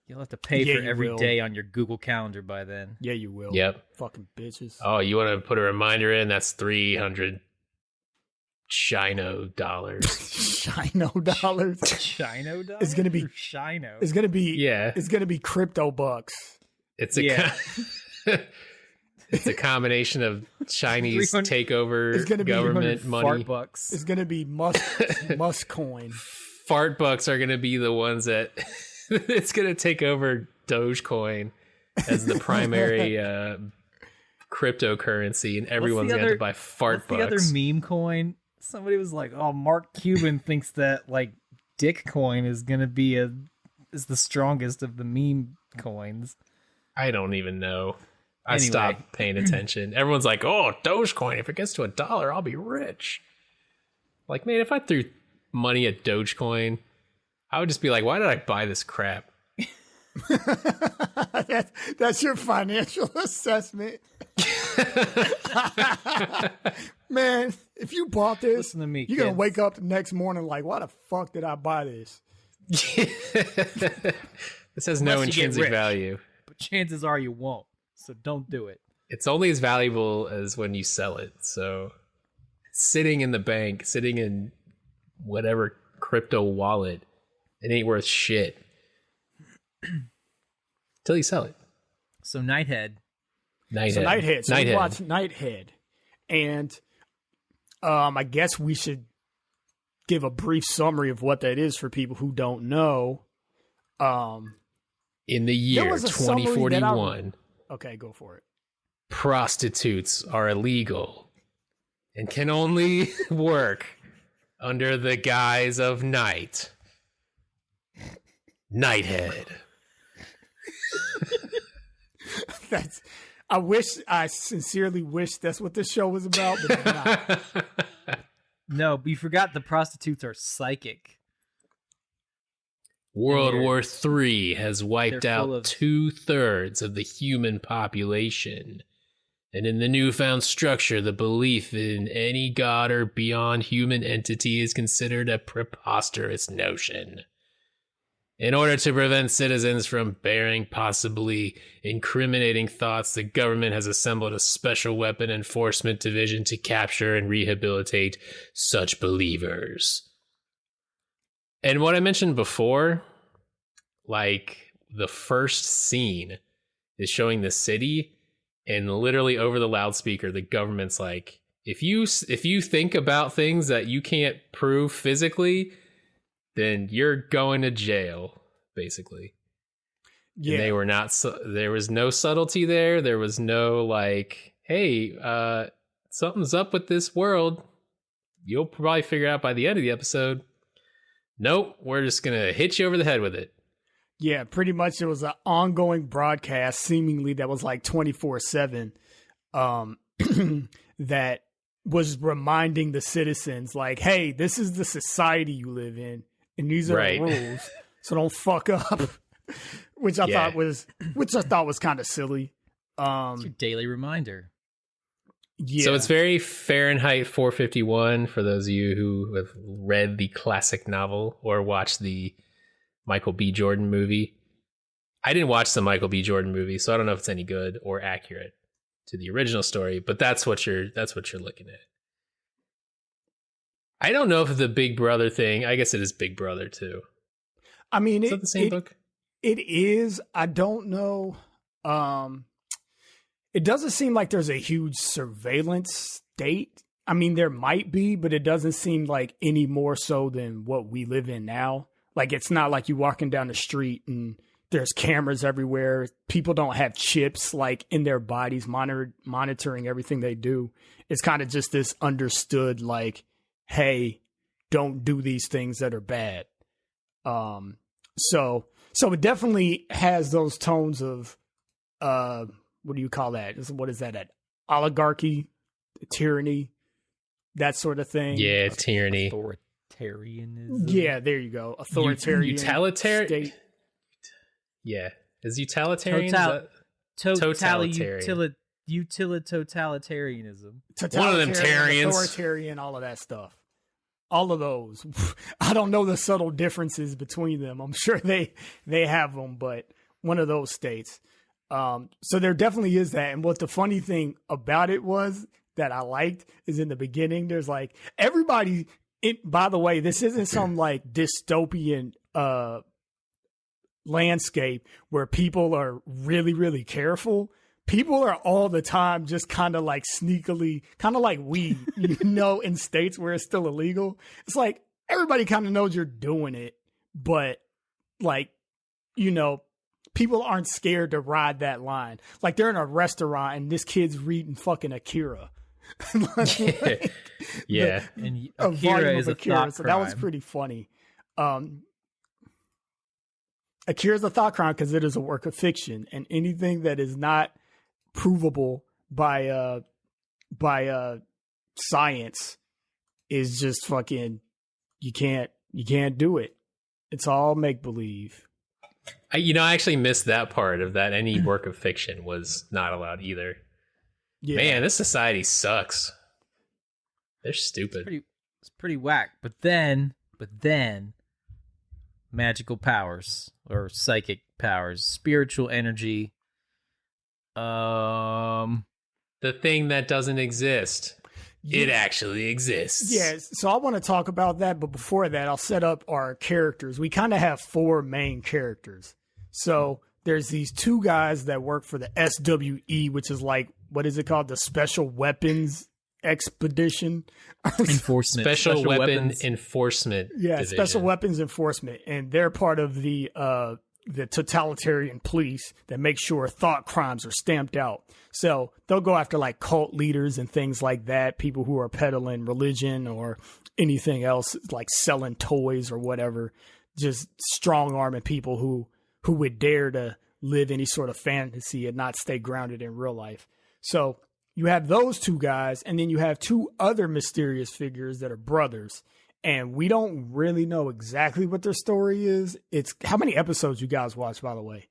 You'll have to pay Yeah, for you every will. day on your Google Calendar by then. Yeah, you will. Yep. Fucking bitches. Oh, you want to put a reminder in? That's 300 Shino dollars. Shino dollars. Shino dollars? It's gonna be- Or Shino. It's gonna be Yeah. It's gonna be crypto bucks. It's a Yeah. it's a combination of Chinese 300 takeover It's gonna be government 300 money. fart bucks. It's gonna be Musk coin. Fart bucks are going to be the ones that it's going to take over Dogecoin as the primary cryptocurrency, and everyone's going to have to buy fart What's the bucks. other meme coin? Somebody was like, "Oh, Mark Cuban thinks that like Dick coin is gonna be is the strongest of the meme coins." I don't even know. I Anyway. stopped paying attention. Everyone's like, "Oh, Dogecoin! If it gets to $1, I'll be rich." Like, man, if I threw money at Dogecoin, I would just be like, "Why did I buy this crap?" That's your financial assessment. Man, if you bought this, Listen to me, you're going to kids. wake up the next morning like, why the fuck did I buy this? This has no Unless you get intrinsic rich. value. But chances are you won't. So don't do it. It's only as valuable as when you sell it. So sitting in the bank, sitting in whatever crypto wallet, it ain't worth shit till you sell it. So Nighthead. Nighthead. So we Nighthead. watched Nighthead. And I guess we should give a brief summary of what that is for people who don't know. In the year was a summary that 2041, okay, go for it. prostitutes are illegal and can only work under the guise of night. Nighthead. I sincerely wish that's what this show was about, but it's not. No, but you forgot the prostitutes are psychic. World They're- War III has wiped they're full out of- 2/3 of the human population. And in the newfound structure, the belief in any god or beyond human entity is considered a preposterous notion. In order to prevent citizens from bearing possibly incriminating thoughts, the government has assembled a special weapon enforcement division to capture and rehabilitate such believers. And what I mentioned before, like the first scene is showing the city, and literally over the loudspeaker, the government's like, if you think about things that you can't prove physically, then you're going to jail, basically. Yeah. And they were not. There was no subtlety there. There was no like, hey, something's up with this world. You'll probably figure out by the end of the episode. Nope, we're just gonna hit you over the head with it. Yeah, pretty much it was an ongoing broadcast, seemingly that was like 24/7, that was reminding the citizens, like, hey, this is the society you live in, and these are Right. the rules, so don't fuck up. which I thought was kind of silly. It's your daily reminder. Yeah. So it's very Fahrenheit 451 for those of you who have read the classic novel or watched the Michael B. Jordan movie. I didn't watch the Michael B. Jordan movie, so I don't know if it's any good or accurate to the original story, but that's what you're looking at. I don't know if the Big Brother thing, I guess it is Big Brother too. I mean, Is that the same book? It is. I don't know. It doesn't seem like there's a huge surveillance state. I mean, there might be, but it doesn't seem like any more so than what we live in now. Like, it's not like you walking down the street and there's cameras everywhere. People don't have chips like in their bodies monitoring everything they do. It's kind of just this understood, like, hey, don't do these things that are bad. So it definitely has those tones of, what do you call that? What is that? Oligarchy, tyranny, that sort of thing. Yeah, tyranny. Authoritarianism. Yeah, there you go. Authoritarian Utilitarian. state. Yeah, is utilitarian? Is that- Totalitarian. Utilitarianism. One of them Totalitarian, Tarians. authoritarian, all of that stuff. All of those. I don't know the subtle differences between them. I'm sure they have them, but one of those states. So there definitely is that. And what the funny thing about it was that I liked is in the beginning, there's like everybody. By the way, this isn't some like dystopian landscape where people are really, really careful. People are all the time just kind of like sneakily, kind of like weed, in states where it's still illegal. It's like everybody kind of knows you're doing it, but like, people aren't scared to ride that line. Like they're in a restaurant and this kid's reading fucking Akira. Yeah. And A Akira volume is of a Akira. thought So crime. that was pretty funny. Akira's a thought crime because it is a work of fiction, and anything that is not provable by science is just fucking you can't do it. It's all make believe. I actually missed that part of that. Any work of fiction was not allowed either. Yeah. Man, this society sucks. They're stupid. It's pretty whack. But then, magical powers or psychic powers, spiritual energy. The thing that doesn't exist. It actually exists. Yes. So I want to talk about that, but before that, I'll set up our characters. We kind of have 4 main characters. So there's these 2 guys that work for the SWE, which is like, what is it called? The Special Weapons Expedition? Enforcement. Special Weapon Enforcement. Yeah, Division. Special Weapons Enforcement. And they're part of the totalitarian police that make sure thought crimes are stamped out. So they'll go after like cult leaders and things like that, people who are peddling religion or anything else, like selling toys or whatever, just strong arming people who would dare to live any sort of fantasy and not stay grounded in real life. So you have those 2 guys, and then you have 2 other mysterious figures that are brothers. And we don't really know exactly what their story is. It's how many episodes you guys watch, by the way?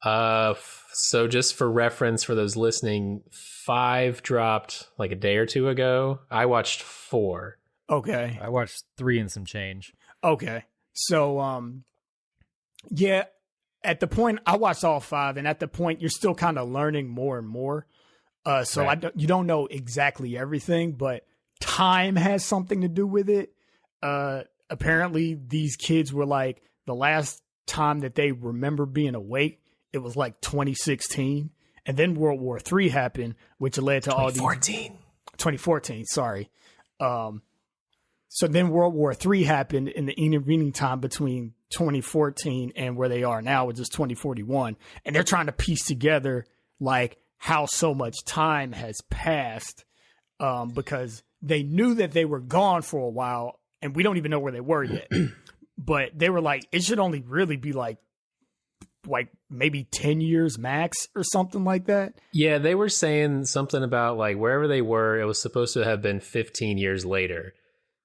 So just for reference for those listening, 5 dropped like a day or 2 ago. I watched 4. Okay. I watched 3 and some change. Okay. So, yeah, at the point I watched all 5, and at the point you're still kind of learning more and more. So right. you don't know exactly everything, but time has something to do with it. Apparently these kids were like, the last time that they remember being awake, it was like 2016. And then World War III happened, which led to all these 2014, sorry. So then World War III happened in the intervening time between 2014 and where they are now, which is 2041. And they're trying to piece together like how so much time has passed, because they knew that they were gone for a while, and we don't even know where they were yet. But they were like, it should only really be like maybe 10 years max or something like that. Yeah, they were saying something about like wherever they were, it was supposed to have been 15 years later.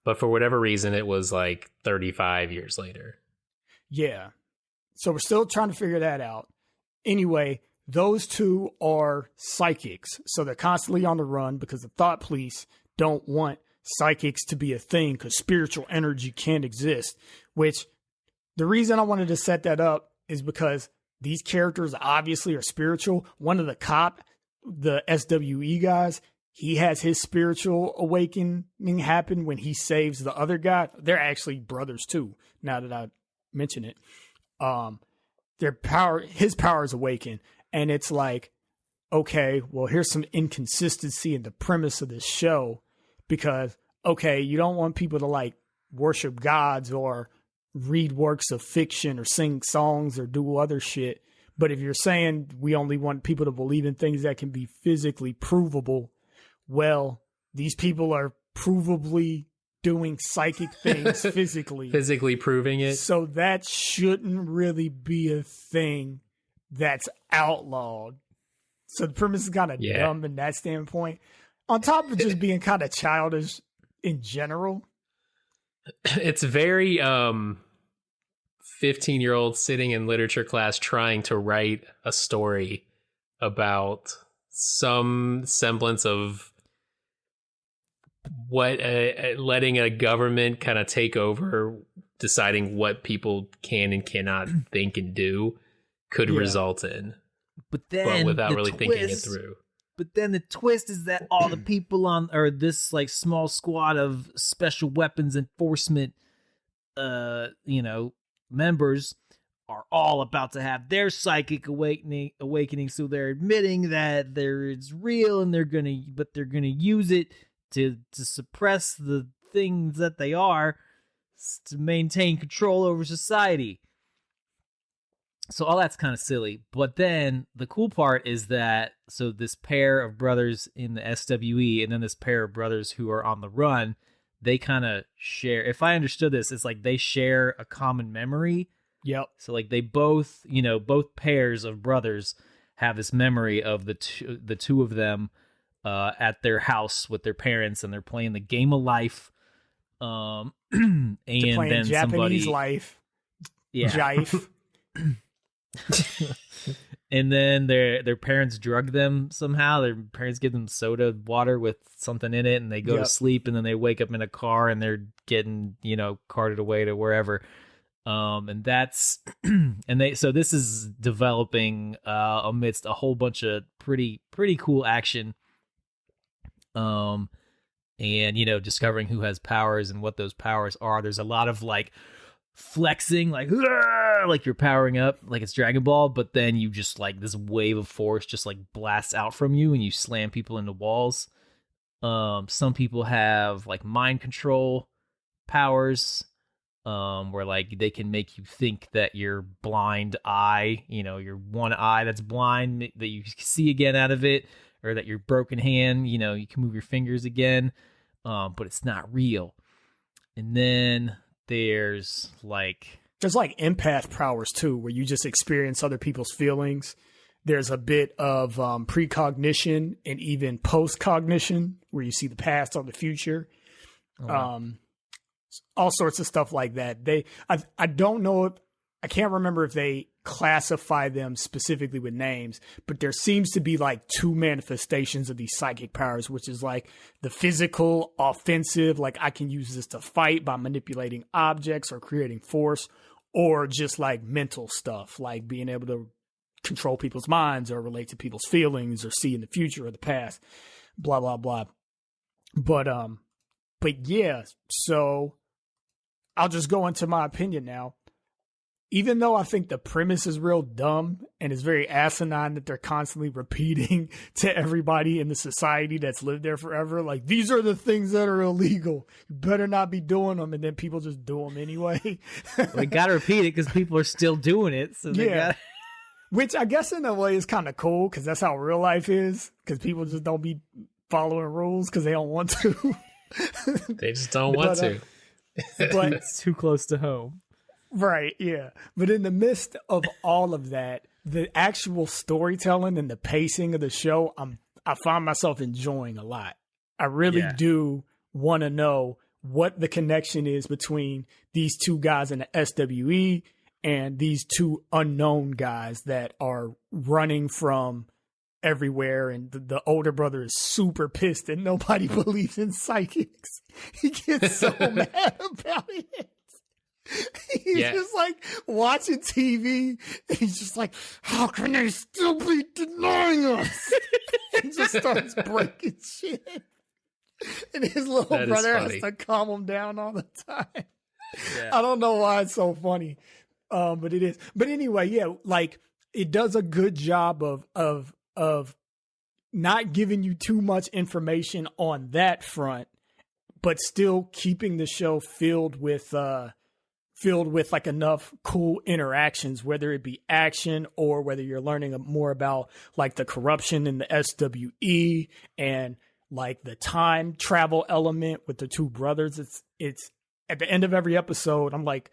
But for whatever reason, it was like 35 years later. Yeah. So we're still trying to figure that out. Anyway, those 2 are psychics. So they're constantly on the run because the thought police don't want psychics to be a thing because spiritual energy can't exist. Which the reason I wanted to set that up is because these characters obviously are spiritual. One of the the SWE guys, he has his spiritual awakening happen when he saves the other guy. They're actually brothers too, now that I mention it. His power is awakened, and it's like, okay, well, here's some inconsistency in the premise of this show, because, okay, you don't want people to like worship gods or read works of fiction or sing songs or do other shit. But if you're saying we only want people to believe in things that can be physically provable, well, these people are provably doing psychic things physically. Physically proving it. So that shouldn't really be a thing that's outlawed. So the premise is kind of dumb in that standpoint. On top of just being kind of childish in general. It's very 15-year-old sitting in literature class trying to write a story about some semblance of what letting a government kind of take over, deciding what people can and cannot think and do could result in. But without really thinking it through. But then the twist is that all the people on, or this like small squad of special weapons enforcement, members are all about to have their psychic awakening. So they're admitting that it's real, and they're gonna use it to suppress the things that they are, to maintain control over society. So all that's kind of silly. But then the cool part is that, so this pair of brothers in the SWE and then this pair of brothers who are on the run, they kind of share, if I understood this, it's like they share a common memory. Yep. So like they both, both pairs of brothers have this memory of the two of them at their house with their parents, and they're playing the game of life. And they're playing then Japanese somebody, life. yeah. Jive. And then their parents drug them somehow. Their parents give them soda water with something in it, and they go to sleep, and then they wake up in a car, and they're getting, carted away to wherever. And that's so this is developing amidst a whole bunch of pretty cool action. And discovering who has powers and what those powers are. There's a lot of like flexing, like you're powering up like it's Dragon Ball, but then you just like this wave of force just like blasts out from you and you slam people into walls. Some people have like mind control powers, where like they can make you think that your blind eye, your one eye that's blind, that you see again out of it, or that your broken hand, you can move your fingers again, but it's not real. And then there's like empath powers too, where you just experience other people's feelings. There's a bit of precognition and even post-cognition, where you see the past or the future. All sorts of stuff like that. I don't know, I can't remember if they classify them specifically with names, but there seems to be like two manifestations of these psychic powers, which is like the physical offensive, like I can use this to fight by manipulating objects or creating force, or just like mental stuff, like being able to control people's minds or relate to people's feelings or see in the future or the past, blah, blah, blah. But yeah, so I'll just go into my opinion now. Even though I think the premise is real dumb and it's very asinine that they're constantly repeating to everybody in the society that's lived there forever, like, these are the things that are illegal, you better not be doing them, and then people just do them anyway. They gotta repeat it because people are still doing it. So Which I guess in a way is kind of cool, because that's how real life is, because people just don't be following rules because they don't want to. They just don't want to. But it's too close to home. Right, yeah. But in the midst of all of that, the actual storytelling and the pacing of the show, I find myself enjoying a lot. I really do want to know what the connection is between these two guys in the SWE and these two unknown guys that are running from everywhere. And the older brother is super pissed that nobody believes in psychics. He gets so mad about it. He's just like watching TV, and he's just like, how can they still be denying us? He just starts breaking shit. And his little brother has to calm him down all the time. Yeah. I don't know why it's so funny, but it is. But anyway, yeah, like it does a good job of not giving you too much information on that front, but still keeping the show filled with like enough cool interactions, whether it be action or whether you're learning more about like the corruption in the SWE and like the time travel element with the two brothers. It's at the end of every episode, I'm like,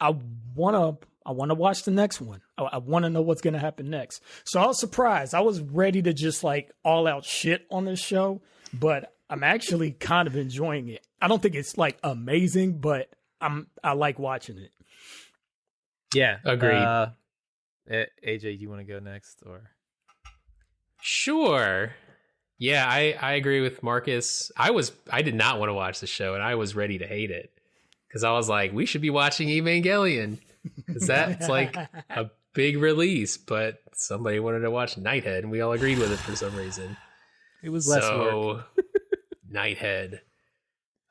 I want to watch the next one. I want to know what's going to happen next. So I was surprised. I was ready to just like all out shit on this show, but I'm actually kind of enjoying it. I don't think it's like amazing, but I like watching it. Yeah, agreed. AJ, do you want to go next or? Sure. Yeah, I agree with Marcus. I did not want to watch the show, and I was ready to hate it because I was like, we should be watching Evangelion because that's like a big release. But somebody wanted to watch Nighthead, and we all agreed with it for some reason. It was less work. Nighthead.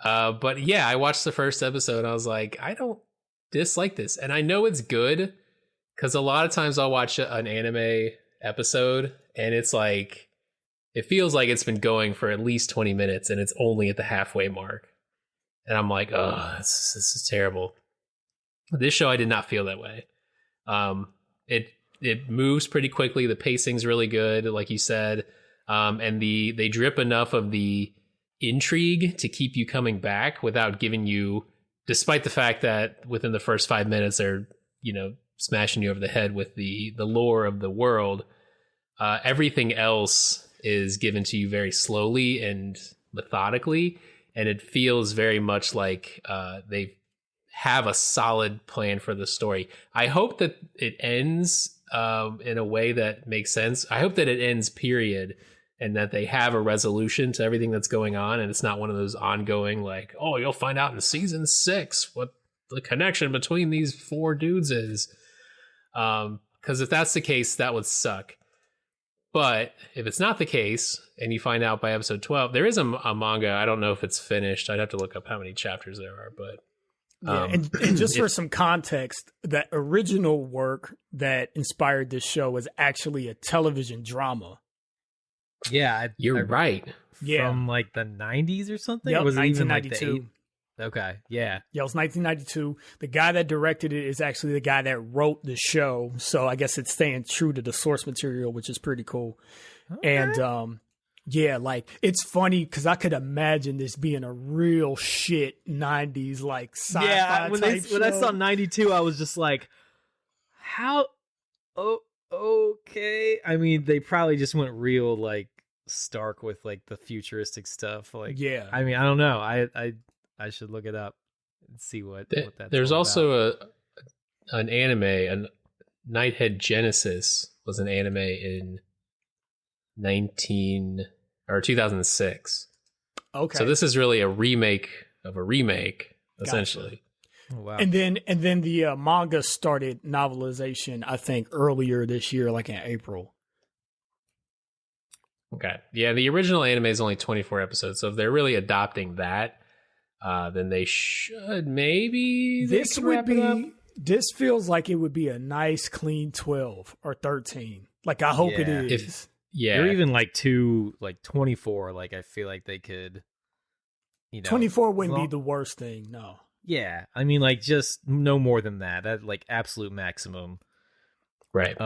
But yeah, I watched the first episode and I was like, I don't dislike this. And I know it's good because a lot of times I'll watch an anime episode and it's like, it feels like it's been going for at least 20 minutes and it's only at the halfway mark. And I'm like, oh, this is terrible. This show, I did not feel that way. It moves pretty quickly. The pacing's really good, like you said. And they drip enough of the intrigue to keep you coming back without giving you, despite the fact that within the first 5 minutes they're, smashing you over the head with the lore of the world. Everything else is given to you very slowly and methodically, and it feels very much like they've have a solid plan for the story. I hope that it ends in a way that makes sense. I hope that it ends, period, and that they have a resolution to everything that's going on, and it's not one of those ongoing, like, oh, you'll find out in season 6 what the connection between these 4 dudes is. Because if that's the case, that would suck. But if it's not the case, and you find out by episode 12, there is a manga. I don't know if it's finished. I'd have to look up how many chapters there are, but and just for some context, that original work that inspired this show was actually a television drama. Yeah, you're right. From like the 90s or something? Yep, was it even like 1992. Okay, yeah. Yeah, it was 1992. The guy that directed it is actually the guy that wrote the show. So I guess it's staying true to the source material, which is pretty cool. Okay. And yeah, like it's funny because I could imagine this being a real shit 90s like sci-fi yeah, when I saw 92, I was just like, how? Oh, okay. I mean, they probably just went real like stark with like the futuristic stuff. Like, yeah. I mean, I don't know. I should look it up and see what that's. There's all also about. an anime, Nighthead Genesis was an anime in 2006. Okay. So this is really a remake of a remake, essentially. Gotcha. Oh, wow. And then the manga started novelization, I think, earlier this year, like in April. Okay. Yeah, the original anime is only 24 episodes, so if they're really adopting that, then they should maybe. This would be. This feels like it would be a nice, clean 12 or 13. Like I hope it is. Or even like 24. Like I feel like they could. 24 wouldn't be the worst thing. No. Yeah, I mean, like just no more than that. That like absolute maximum. Right.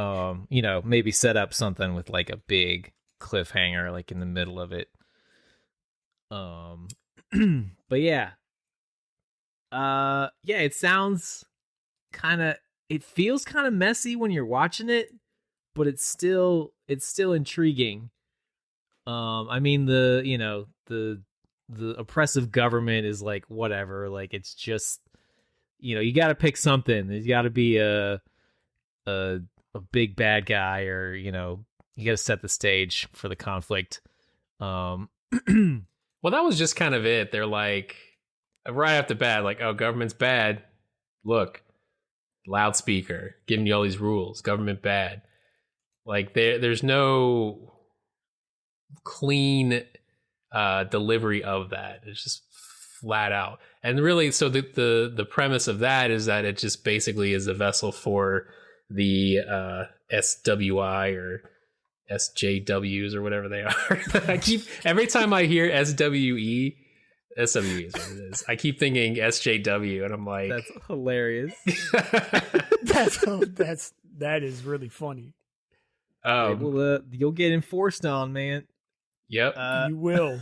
Maybe set up something with like a big cliffhanger, like in the middle of it. But yeah. It sounds it feels kind of messy when you're watching it, but it's still intriguing. I mean the oppressive government is like whatever, like it's just you got to pick something. There's got to be a big bad guy, or you got to set the stage for the conflict. Well, that was just kind of it. They're like, right off the bat, like, oh, government's bad. Look, loudspeaker giving you all these rules. Government bad. Like there's no clean delivery of that. It's just flat out. And really, so the premise of that is that it just basically is a vessel for the SWI or SJWs or whatever they are. Every time I hear SWE is what it is. I keep thinking SJW, and I'm like, that's hilarious. that is really funny. You'll get enforced on, man. Yep. You will.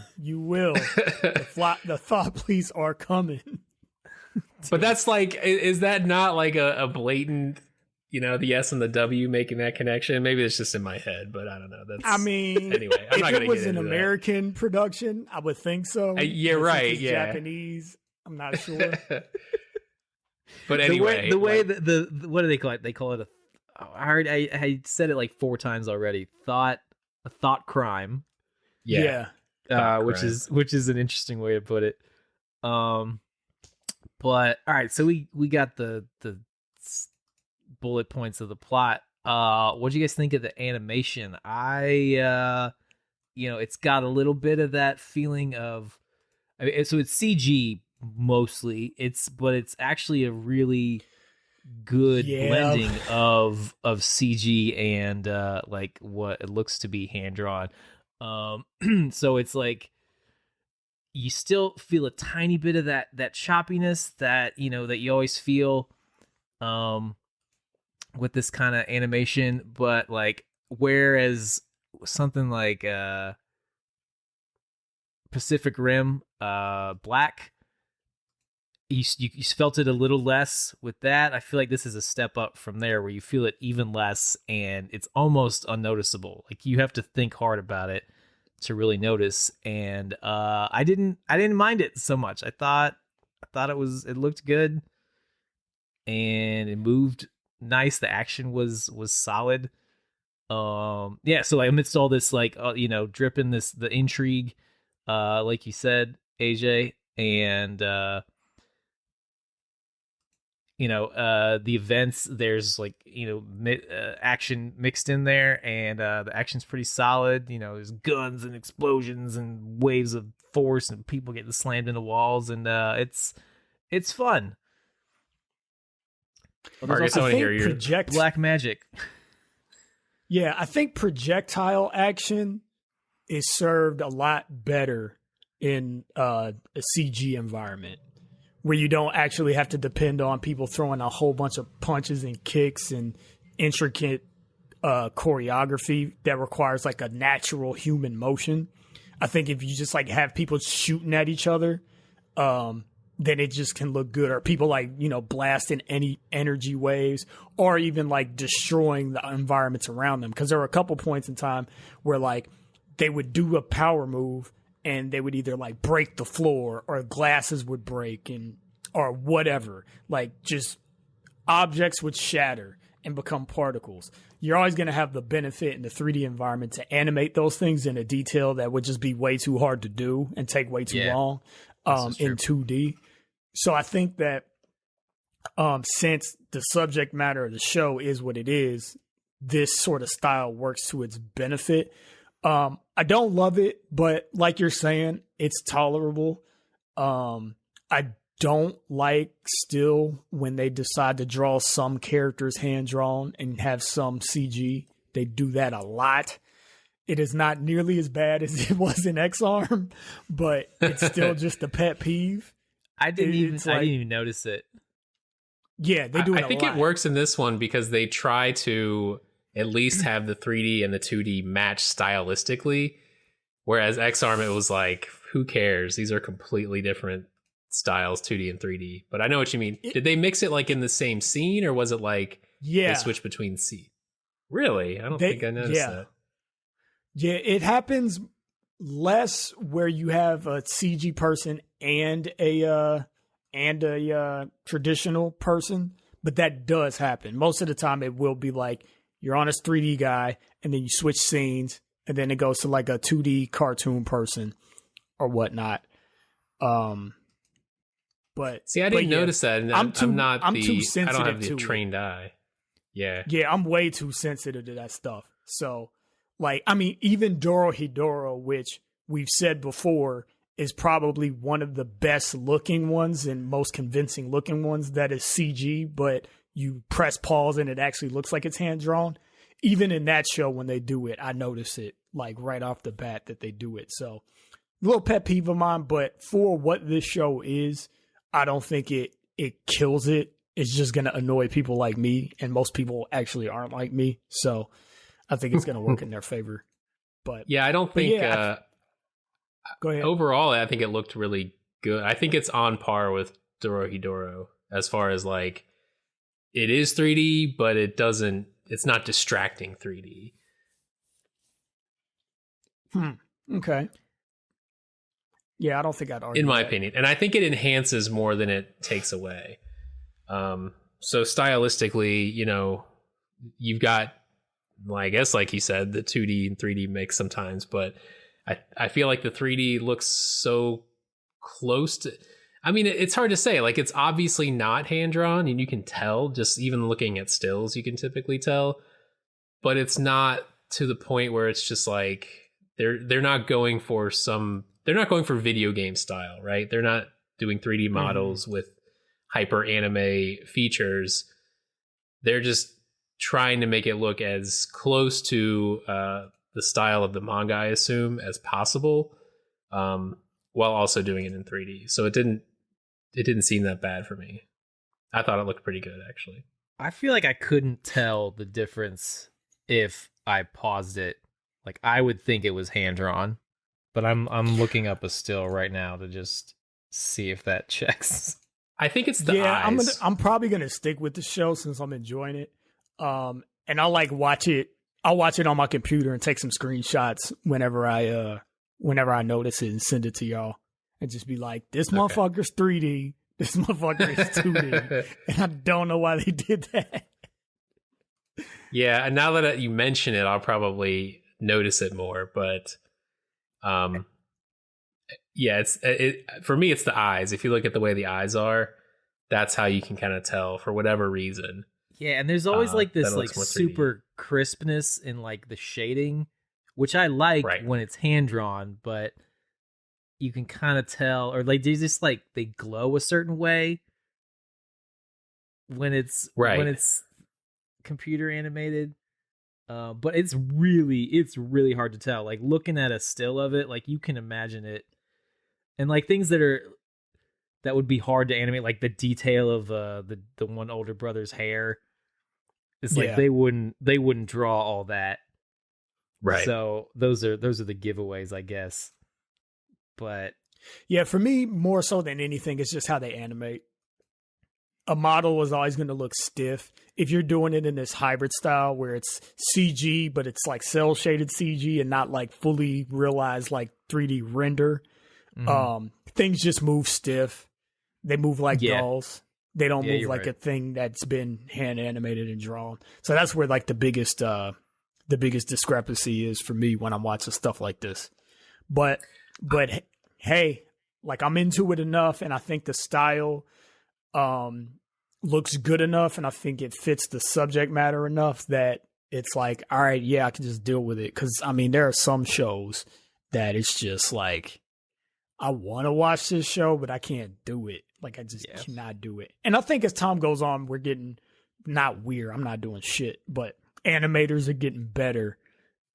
The thought police are coming. But that's like, is that not like a blatant, the S and the W making that connection? Maybe it's just in my head, but I don't know. Anyway, I'm not if going to get into that. it was an American production, I would think so. Yeah, right. Yeah. Japanese, I'm not sure. But anyway, the way the what do they call it? They call it I said it like 4 times already. A thought crime. Yeah. Which is an interesting way to put it. But all right, so we got the bullet points of the plot. What do you guys think of the animation? It's got a little bit of that feeling of, so it's CG mostly. But it's actually a really good blending of CG and like what it looks to be hand drawn. So it's like you still feel a tiny bit of that choppiness that you always feel with this kind of animation, but like whereas something like Pacific Rim Black, you felt it a little less with that. I feel like this is a step up from there where you feel it even less and it's almost unnoticeable. Like you have to think hard about it to really notice. And I didn't mind it so much. I thought it looked good. and it moved nice. The action was solid. Yeah, so like amidst all this, like dripping the intrigue, like you said, AJ, and the events, there's like action mixed in there, and the action's pretty solid. There's guns and explosions and waves of force and people getting slammed into walls, and it's fun. Marcus, I want to hear your black magic. Yeah, I think projectile action is served a lot better in a CG environment, where you don't actually have to depend on people throwing a whole bunch of punches and kicks and intricate choreography that requires like a natural human motion. I think if you just like have people shooting at each other, then it just can look good. Or people like, blasting any energy waves, or even like destroying the environments around them. Because there were a couple points in time where like they would do a power move and they would either like break the floor or glasses would break or whatever. Like just objects would shatter and become particles. You're always going to have the benefit in the 3D environment to animate those things in a detail that would just be way too hard to do and take way too long in 2D. So I think that since the subject matter of the show is what it is, this sort of style works to its benefit. I don't love it, but like you're saying, it's tolerable. I don't like still when they decide to draw some characters hand-drawn and have some CG. They do that a lot. It is not nearly as bad as it was in X-Arm, but it's still just a pet peeve. I didn't even notice it. Yeah, they do it a lot. I think it works in this one because they try to at least have the 3D and the 2D match stylistically, whereas X-Arm, it was like, who cares? These are completely different styles, 2D and 3D. But I know what you mean. Did they mix it like in the same scene, or was it like they switch between scenes? Really? I don't think I noticed that. Yeah, it happens less where you have a CG person and a traditional person, but that does happen. Most of the time it will be like you're on a 3D guy and then you switch scenes and then it goes to like a 2D cartoon person or whatnot. But see, I didn't notice that. And I'm too sensitive. I don't have the trained eye. Yeah. Yeah, I'm way too sensitive to that stuff. So like, I mean, even Dorohedoro, which we've said before is probably one of the best looking ones and most convincing looking ones that is CG, but you press pause and it actually looks like it's hand drawn. Even in that show, when they do it, I notice it like right off the bat that they do it. So a little pet peeve of mine, but for what this show is, I don't think it kills it. It's just going to annoy people like me, and most people actually aren't like me. So I think it's going to work in their favor. But yeah, I don't think go ahead. Overall, I think it looked really good. I think it's on par with Dorohedoro as far as like it is 3D, but it's not distracting 3D. Okay. Yeah, I don't think I'd argue. In my opinion. And I think it enhances more than it takes away. So stylistically, you've got, well, I guess like you said, the 2D and 3D mix sometimes, but I feel like the 3D looks so close to, I mean, it's hard to say. Like, it's obviously not hand-drawn, and you can tell, just even looking at stills, you can typically tell, but it's not to the point where it's just like, they're not going for video game style, right? They're not doing 3D models with hyper anime features. They're just trying to make it look as close to the style of the manga, I assume, as possible, while also doing it in 3D. So it didn't seem that bad for me. I thought it looked pretty good, actually. I feel like I couldn't tell the difference if I paused it. Like, I would think it was hand drawn, but I'm looking up a still right now to just see if that checks. I think it's the eyes. I'm probably gonna stick with the show since I'm enjoying it. And I'll watch it on my computer and take some screenshots whenever I notice it and send it to y'all and just be like, this motherfucker's 3D, This motherfucker is 2D, and I don't know why they did that. Yeah, and now that you mention it, I'll probably notice it more. But, yeah, for me, it's the eyes. If you look at the way the eyes are, that's how you can kind of tell for whatever reason. Yeah, and there's always like this like more 3D. super crispness in like the shading, which I like Right. when it's hand drawn, but you can kind of tell, or like they just like they glow a certain way when it's computer animated. But it's really hard to tell. Like looking at a still of it, like you can imagine it, and like things that would be hard to animate, like the detail of the one older brother's hair. It's like they wouldn't draw all that, right? So those are the giveaways, I guess. But yeah, for me, more so than anything, it's just how they animate. A model is always going to look stiff. If you're doing it in this hybrid style where it's CG, but it's like cell shaded CG and not like fully realized like 3D render, things just move stiff. They move like dolls. They don't move like a thing that's been hand animated and drawn. So that's where like the biggest discrepancy is for me when I'm watching stuff like this. But hey, like I'm into it enough, and I think the style looks good enough, and I think it fits the subject matter enough that it's like, all right, yeah, I can just deal with it. Because I mean, there are some shows that it's just like, I want to watch this show, but I can't do it. Like I just cannot do it. And I think as time goes on, we're getting not weird. I'm not doing shit, but animators are getting better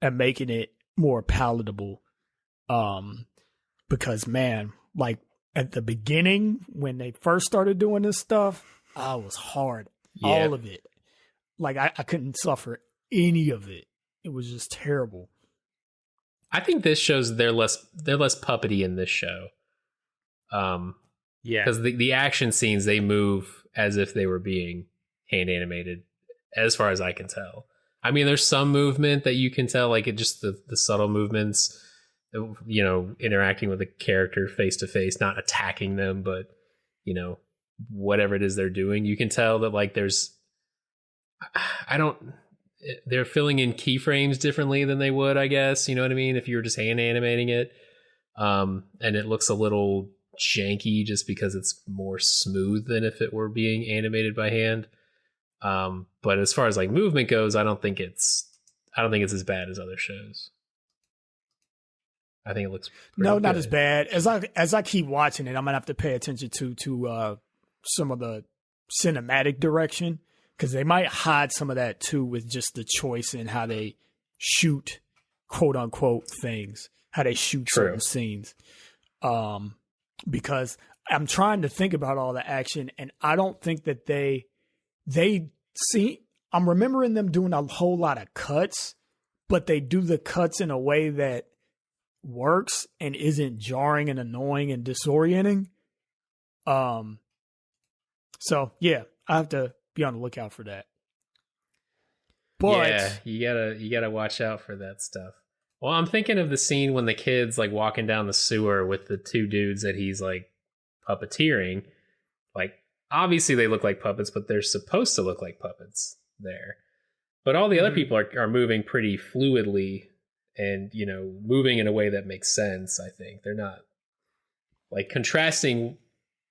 at making it more palatable. Because man, like at the beginning when they first started doing this stuff, I was hard. Yeah. All of it. Like I couldn't suffer any of it. It was just terrible. I think this shows they're less puppety in this show. Because the action scenes, they move as if they were being hand animated, as far as I can tell. I mean, there's some movement that you can tell, like it just the subtle movements, you know, interacting with the character face to face, not attacking them, but you know, whatever it is they're doing, you can tell that like they're filling in keyframes differently than they would, I guess, you know what I mean, if you were just hand animating it. And it looks a little janky just because it's more smooth than if it were being animated by hand. But as far as like movement goes, I don't think it's as bad as other shows. I think it looks not good. as bad. As I keep watching it, I'm gonna have to pay attention to some of the cinematic direction, because they might hide some of that too with just the choice in how they shoot quote unquote things, how they shoot certain scenes. Because I'm trying to think about all the action, and I don't think that they see. I'm remembering them doing a whole lot of cuts, but they do the cuts in a way that works and isn't jarring and annoying and disorienting. So yeah, I have to be on the lookout for that. But yeah, you gotta watch out for that stuff. Well, I'm thinking of the scene when the kid's like walking down the sewer with the two dudes that he's like puppeteering. Like obviously they look like puppets, but they're supposed to look like puppets there. But all the other people are moving pretty fluidly and, you know, moving in a way that makes sense, I think. They're not like contrasting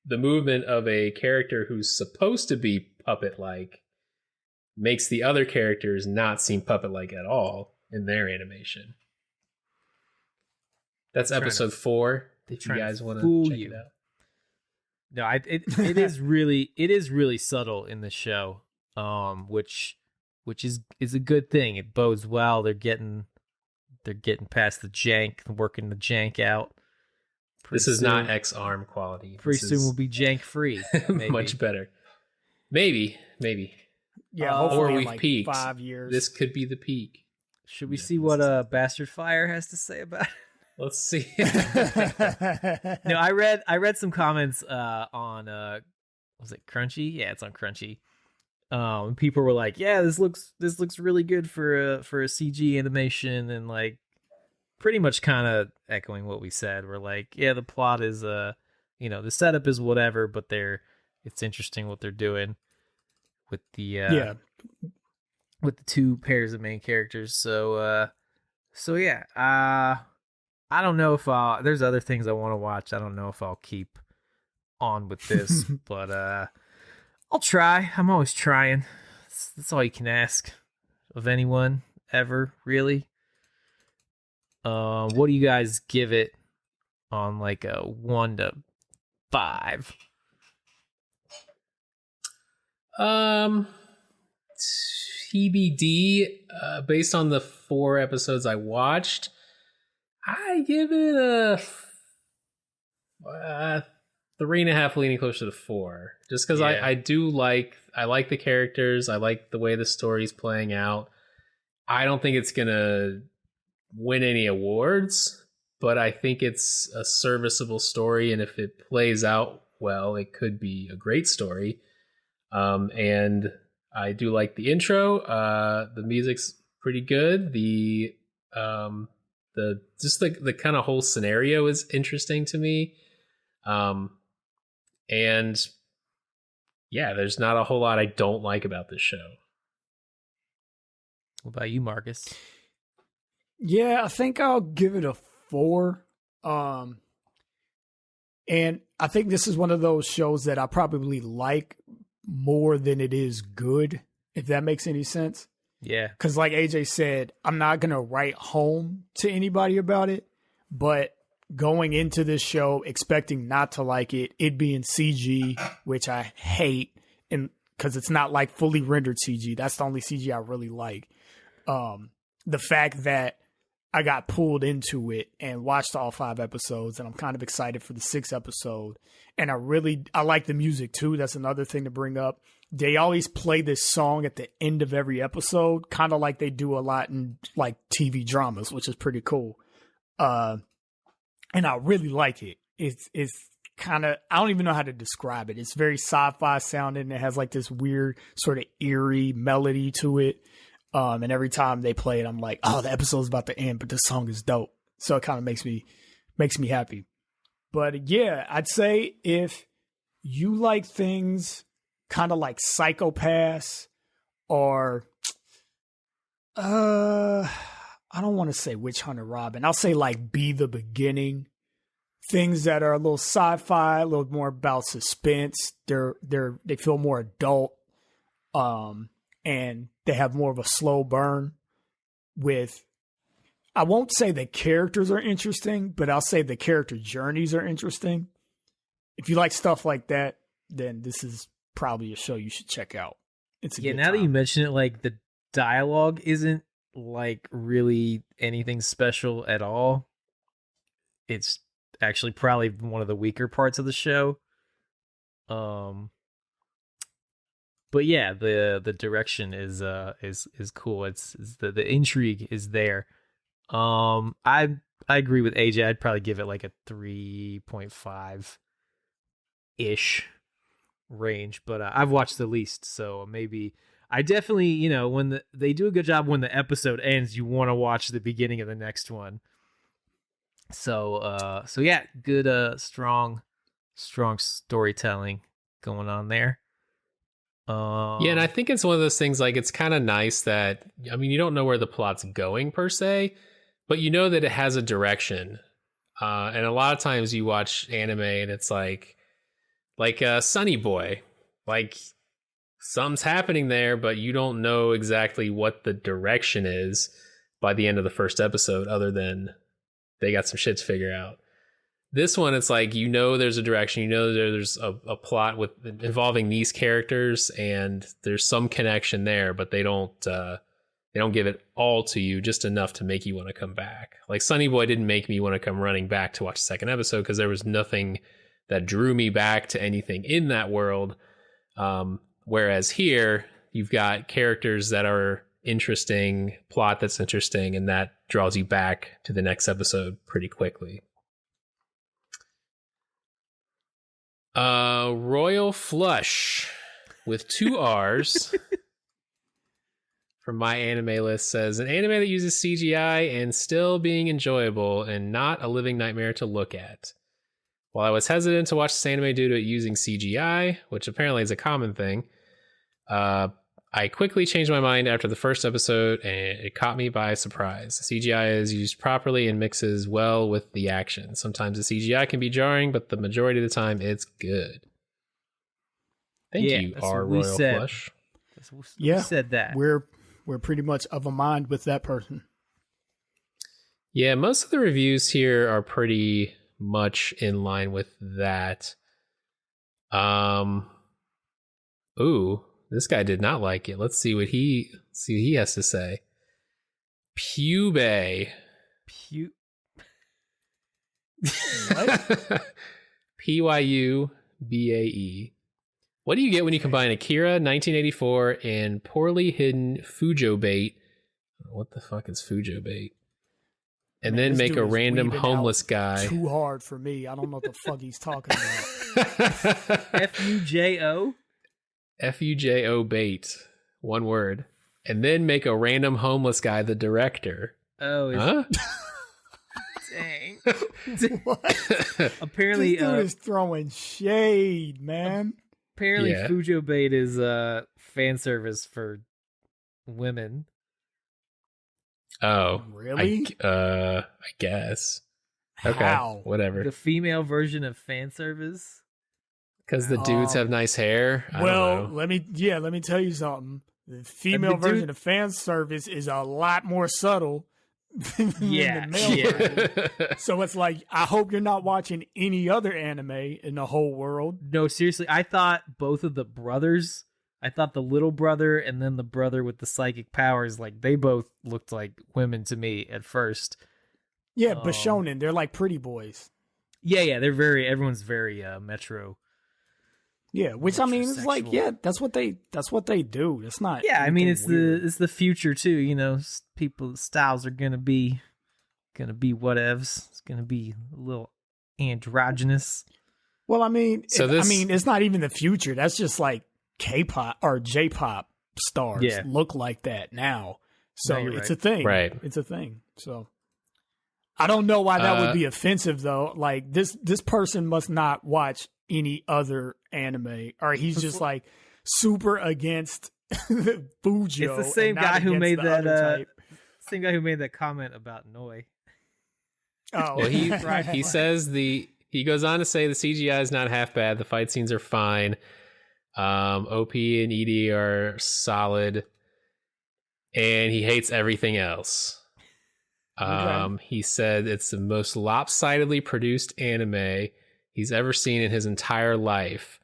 the movement of a character who's supposed to be puppet-like makes the other characters not seem puppet-like at all in their animation. That's episode 4. If you guys want to check it out. No, it is really subtle in the show, which is a good thing. It bodes well. They're getting past the jank, working the jank out. This is not X-Arm quality. Pretty soon we'll be jank free. Much better. Maybe. Yeah, or hopefully we've like peaked. 5 years. This could be the peak. Should we see what Bastard Fire has to say about it? Let's see. No, I read some comments on was it Crunchy? Yeah, it's on Crunchy. People were like, "Yeah, this looks really good for a CG animation," and like pretty much kind of echoing what we said. We're like, "Yeah, the plot is the setup is whatever, but it's interesting what they're doing with the with the two pairs of main characters. So yeah, I don't know if there's other things I want to watch. I don't know if I'll keep on with this, but I'll try. I'm always trying. That's all you can ask of anyone ever, really. What do you guys give it on like a 1 to 5? TBD. Based on the 4 episodes I watched, I give it a 3.5, leaning closer to 4. Just because I like the characters. I like the way the story's playing out. I don't think it's gonna win any awards, but I think it's a serviceable story, and if it plays out well, it could be a great story. And I do like the intro. The music's pretty good. The kind of whole scenario is interesting to me. And yeah, there's not a whole lot I don't like about this show. What about you, Marcus? Yeah, I think I'll give it a 4. And I think this is one of those shows that I probably like more than it is good, if that makes any sense. Yeah. Because like AJ said, I'm not going to write home to anybody about it, but going into this show expecting not to like it being CG, which I hate, and because it's not like fully rendered CG. That's the only CG I really like. The fact that I got pulled into it and watched all 5 episodes, and I'm kind of excited for the 6th episode. And I like the music too. That's another thing to bring up. They always play this song at the end of every episode, kind of like they do a lot in like TV dramas, which is pretty cool. And I really like it. It's kind of, I don't even know how to describe it. It's very sci-fi sounding. It has like this weird sort of eerie melody to it. And every time they play it, I'm like, oh, the episode's about to end, but this song is dope. So it kind of makes me happy. But yeah, I'd say if you like things kind of like Psycho-Pass or I don't want to say Witch Hunter Robin. I'll say like Be the Beginning. Things that are a little sci-fi, a little more about suspense. They feel more adult. And they have more of a slow burn with, I won't say the characters are interesting, but I'll say the character journeys are interesting. If you like stuff like that, then this is probably a show you should check out. It's a good now time. that you mention it, like the dialogue isn't like really anything special at all. It's actually probably one of the weaker parts of the show. But yeah, the direction is cool. It's the intrigue is there. I agree with AJ. I'd probably give it like a 3.5 ish range, but I've watched the least, so maybe I definitely, when they do a good job when the episode ends, you want to watch the beginning of the next one. So yeah, good strong storytelling going on there. Yeah, and I think it's one of those things, like, it's kind of nice that, I mean, you don't know where the plot's going per se, but you know that it has a direction. And a lot of times you watch anime and it's like Sunny Boy, like something's happening there, but you don't know exactly what the direction is by the end of the first episode, other than they got some shit to figure out. This one, it's like, there's a direction, there's a plot involving these characters, and there's some connection there, but they don't give it all to you, just enough to make you want to come back. Like Sunny Boy didn't make me want to come running back to watch the second episode, because there was nothing that drew me back to anything in that world. Whereas here, you've got characters that are interesting, plot that's interesting, and that draws you back to the next episode pretty quickly. Royal Flush with 2 R's from my anime list says, an anime that uses CGI and still being enjoyable and not a living nightmare to look at. While I was hesitant to watch this anime due to it using CGI, which apparently is a common thing, I quickly changed my mind after the first episode, and it caught me by surprise. CGI is used properly and mixes well with the action. Sometimes the CGI can be jarring, but the majority of the time, it's good. Thank you, R. Royal Flush. We said that. We're pretty much of a mind with that person. Yeah, most of the reviews here are pretty much in line with that. Ooh, this guy did not like it. Let's see what he has to say. Pube. What? Pyubae. What do you get when you combine Akira 1984 and poorly hidden Fujo bait? What the fuck is Fujo bait? And then make a random homeless guy. Too hard for me. I don't know what the fuck he's talking about. Fujo? Fujo bait. One word. And then make a random homeless guy the director. Oh, huh? Dang. What? Apparently, this dude is throwing shade, man. Apparently, Fujo bait is fan service for women. Oh, really? I guess. Okay, How? whatever. The female version of fan service. Because the dudes have nice hair. Well, let me tell you something. The female version of fan service is a lot more subtle than the male version. So it's like, I hope you're not watching any other anime in the whole world. No, seriously, I thought both of the brothers. I thought the little brother and then the brother with the psychic powers, like they both looked like women to me at first. Yeah, Bishonen, they're like pretty boys. Yeah, everyone's very metro. Yeah, which I mean, it's like, yeah, that's what they do. It's not. Yeah, I mean, it's weird. the future too. You know, people's styles are gonna be whatevs. It's gonna be a little androgynous. Well, I mean, it's not even the future. That's just like K-pop or J-pop stars look like that now. So it's a thing. Right. It's a thing. So I don't know why that would be offensive though. Like this person must not watch any other anime, or he's just like super against Fujo. It's the same guy who made that same guy who made that comment about Noi. Oh, well, he says he goes on to say the CGI is not half bad. The fight scenes are fine. OP and ED are solid, and he hates everything else. He said it's the most lopsidedly produced anime he's ever seen in his entire life.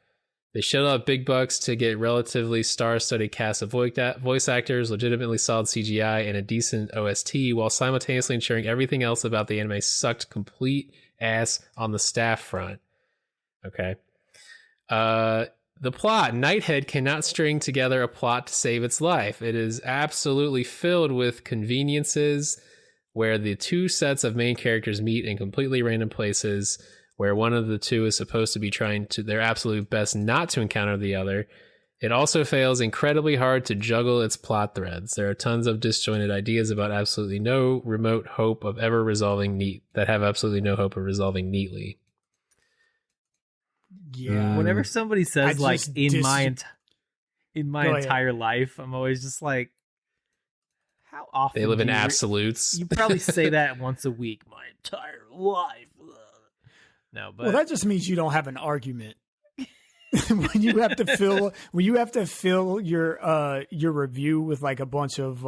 They shelled out big bucks to get relatively star-studded cast of voice actors, legitimately solid CGI, and a decent OST, while simultaneously ensuring everything else about the anime sucked complete ass on the staff front. Okay. The plot. Nighthead cannot string together a plot to save its life. It is absolutely filled with conveniences where the two sets of main characters meet in completely random places, where one of the two is supposed to be trying to their absolute best not to encounter the other. It also fails incredibly hard to juggle its plot threads. There are tons of disjointed ideas about absolutely no remote hope of ever resolving absolutely no hope of resolving neatly. Yeah. Whenever somebody says like in my entire life, I'm always just like, how often they live in absolutes? You probably say that once a week. My entire life. No, but well, that just means you don't have an argument. when you have to fill your review with like a bunch of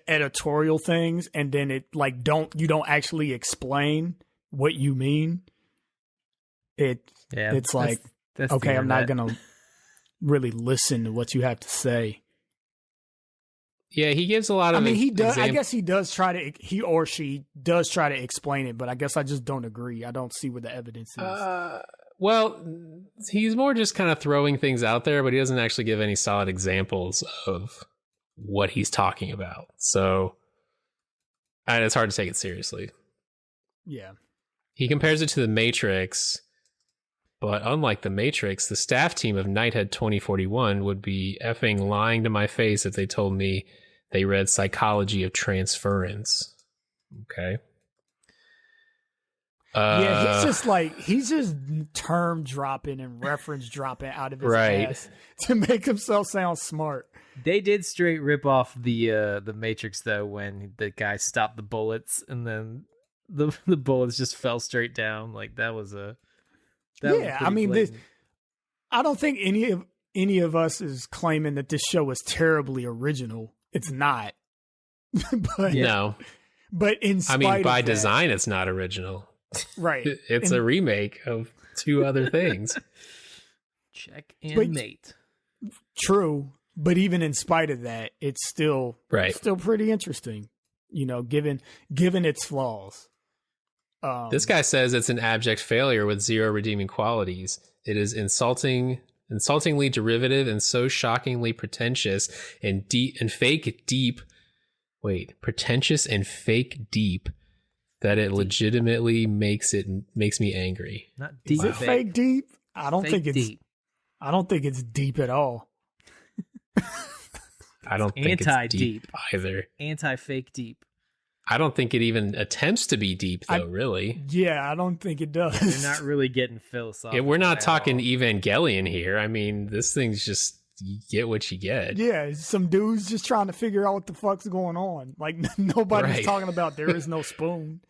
editorial things, and then it like you don't actually explain what you mean. It's like, that's okay, I'm not gonna really listen to what you have to say. Yeah, he gives a lot of. I mean, he does. I guess he does try to. He or she does try to explain it, but I guess I just don't agree. I don't see where the evidence is. Well, he's more just kind of throwing things out there, but he doesn't actually give any solid examples of what he's talking about. So, and it's hard to take it seriously. Yeah, he compares it to The Matrix, but unlike The Matrix, the staff team of Nighthead 2041 would be effing lying to my face if they told me they read Psychology of Transference. Okay. Yeah, he's just term dropping and reference dropping out of his ass to make himself sound smart. They did straight rip off the Matrix though, when the guy stopped the bullets and then the bullets just fell straight down. Like that was I mean, I don't think any of us is claiming that this show is terribly original. It's not. But no. But by design, it's not original. Right. It's a remake of two other things. Check and mate. True. But even in spite of that, it's still pretty interesting, given its flaws. This guy says it's an abject failure with zero redeeming qualities. It is insultingly derivative and so shockingly pretentious and fake deep that it legitimately makes me angry. Not deep. Is it fake deep? I don't think it's deep at all. I don't think it's deep either. Anti-fake deep. I don't think it even attempts to be deep, though, really. Yeah, I don't think it does. You're not really getting philosophical. We're not talking Evangelion here. I mean, this thing's just, you get what you get. Yeah, some dudes just trying to figure out what the fuck's going on. Like, nobody's talking about there is no spoon.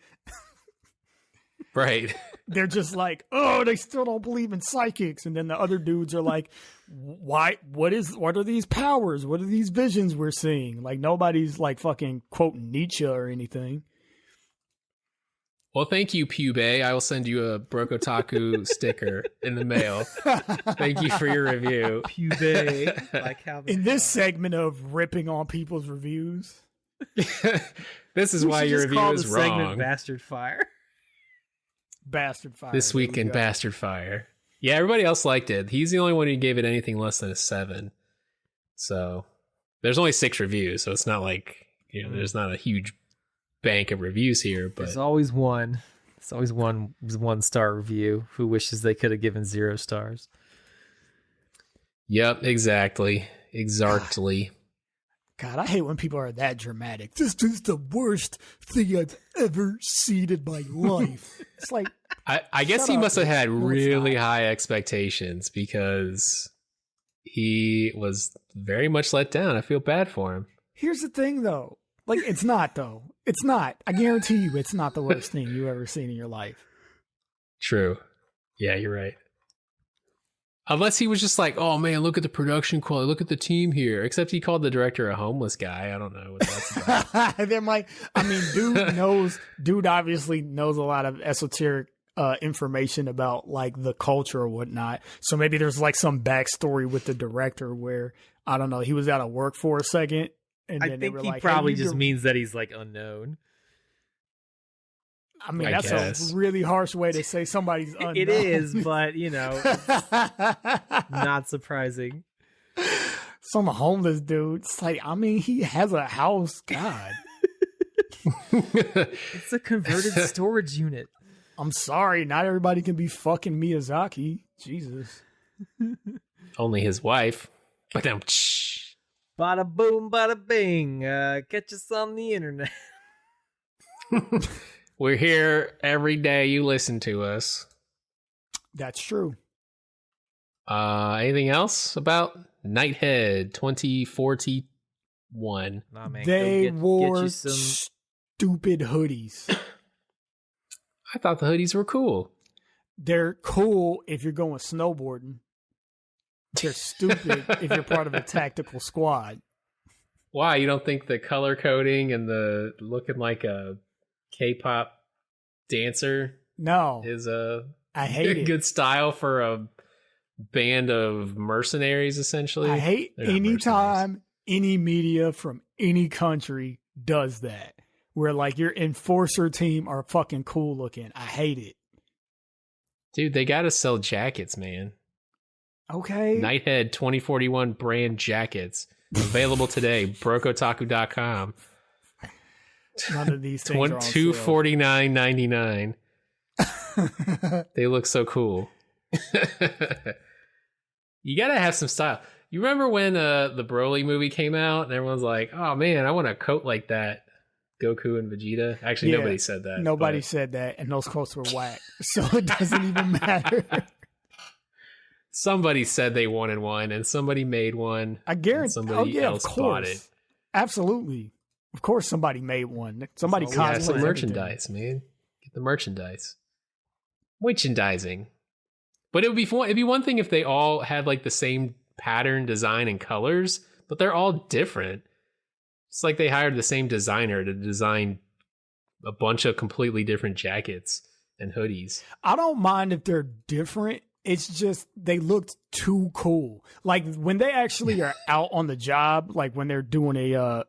Right. They're just like, oh, they still don't believe in psychics. And then the other dudes are like, why? What are these powers? What are these visions we're seeing? Like, nobody's like fucking quoting Nietzsche or anything. Well, thank you, Pube. I will send you a Broke Otaku sticker in the mail. Thank you for your review. Pube. Like how in this segment of ripping on people's reviews. This is why your review is wrong. Segment Bastard Fire. Bastard Fire. This week in Bastard Fire. Yeah, everybody else liked it. He's the only one who gave it anything less than a 7. So there's only 6 reviews, so it's not like, there's not a huge bank of reviews here. But there's always one. It's always one 1-star review who wishes they could have given 0 stars. Yep, exactly. Exactly. God, I hate when people are that dramatic. This is the worst thing I've ever seen in my life. It's like, I guess he must have had really high expectations because he was very much let down. I feel bad for him. Here's the thing, though. Like, it's not, though. It's not. I guarantee you it's not the worst thing you've ever seen in your life. True. Yeah, you're right. Unless he was just like, oh man, look at the production quality, look at the team here. Except he called the director a homeless guy. I don't know what that's about. They're like, dude obviously knows a lot of esoteric information about like the culture or whatnot. So maybe there's like some backstory with the director where, I don't know, he was out of work for a second. And then I think he probably just means that he's like unknown. I mean, that's a really harsh way to say somebody's unknown. It is, but, not surprising. Some homeless dude. It's like, I mean, he has a house. God. It's a converted storage unit. I'm sorry. Not everybody can be fucking Miyazaki. Jesus. Only his wife. But bada boom, bada bing. Catch us on the internet. We're here every day you listen to us. That's true. Anything else about Nighthead 2041? Nah, man, they wore get some stupid hoodies. I thought the hoodies were cool. They're cool if you're going snowboarding. They're stupid if you're part of a tactical squad. Why? You don't think the color coding and the looking like a K-pop dancer is I hate it. Good style for a band of mercenaries, essentially? I hate anytime any media from any country does that, where like your enforcer team are fucking cool looking. I hate it. Dude, they gotta sell jackets, man. Okay. Nighthead 2041 brand jackets. Available today. BrokeOtaku.com. None of these things are on sale. $249.99. They look so cool. You gotta have some style. You remember when the Broly movie came out and everyone's like, oh man, I want a coat like that. Goku and Vegeta. Actually, Yeah, nobody said that. Nobody but said that, and those quotes were whack. So it doesn't even matter. somebody said they wanted one, and somebody made one. I and guarantee. somebody else bought it. Absolutely. Of course, somebody made one. Somebody That's all we Yeah, have. some cosplays merchandise, man. Get the merchandise. Merchandising. But it'd be one thing if they all had like the same pattern, design, and colors, but they're all different. It's like they hired the same designer to design a bunch of completely different jackets and hoodies. I don't mind if they're different. It's just they looked too cool. Like when they actually are out on the job, like when they're doing a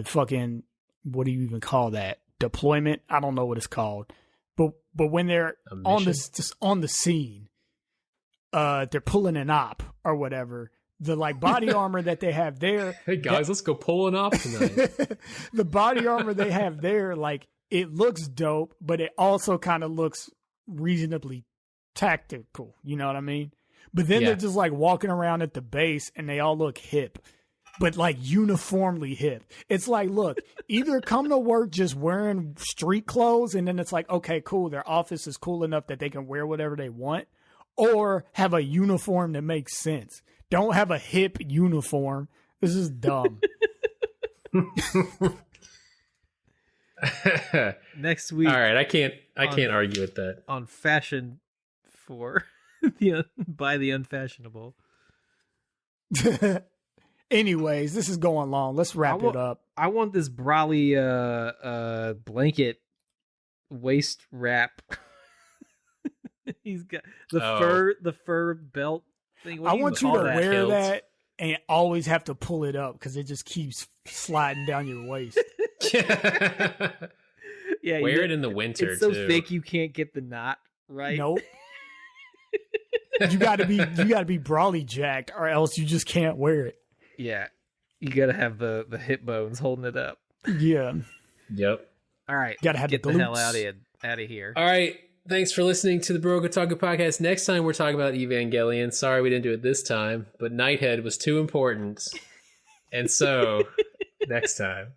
fucking, what do you even call that? Deployment? I don't know what it's called. But when they're on the scene, they're pulling an op or whatever. The like body armor that they have there. Hey guys, let's go pull an op tonight. The body armor they have there, like it looks dope, but it also kind of looks reasonably tactical. You know what I mean? But then they're just like walking around at the base and they all look hip, but like uniformly hip. It's like, look, either come to work just wearing street clothes and then it's like, okay, cool. Their office is cool enough that they can wear whatever they want, or have a uniform that makes sense. Don't have a hip uniform. This is dumb. Next week. All right, I can't argue with that. On Fashion for by the Unfashionable. Anyways, this is going long. Let's wrap it up. I want this Brawly blanket waist wrap. He's got the fur belt thing. I want you to wear kilt? that and always have to pull it up because it just keeps sliding down your waist. Yeah, wear it in the winter. It's so too. thick you can't get the knot right. Nope. you gotta be Brawly jacked, or else you just can't wear it. Yeah, you gotta have the hip bones holding it up. Yeah. Yep. All right, Gotta have get the the hell glutes. out of here. All right. Thanks for listening to the Otaku podcast. Next time we're talking about Evangelion. Sorry we didn't do it this time, but Nighthead was too important. And so, next time.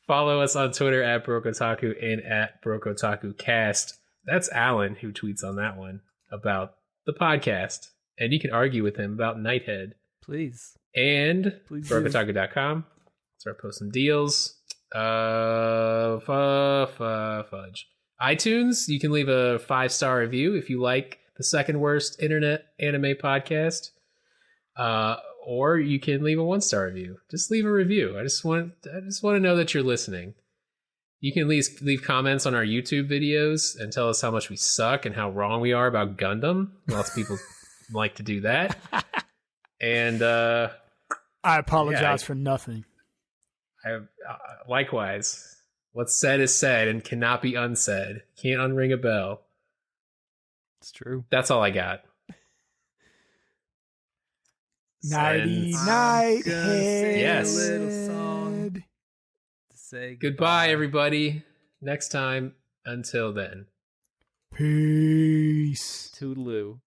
Follow us on Twitter at Otaku and at OtakuCast. That's Alan who tweets on that one about the podcast. And you can argue with him about Nighthead. Please. And Please Otaku.com. Start posting deals. Fudge. iTunes, you can leave a 5-star review if you like the second worst internet anime podcast. Or you can leave a 1-star review. Just leave a review. I just want to know that you're listening. You can leave comments on our YouTube videos and tell us how much we suck and how wrong we are about Gundam. Lots of people like to do that. And I apologize for nothing. Likewise. What's said is said and cannot be unsaid. Can't unring a bell. It's true. That's all I got. Nighty night. Yes. A little song to say Goodbye, everybody. Next time. Until then. Peace. Toodaloo.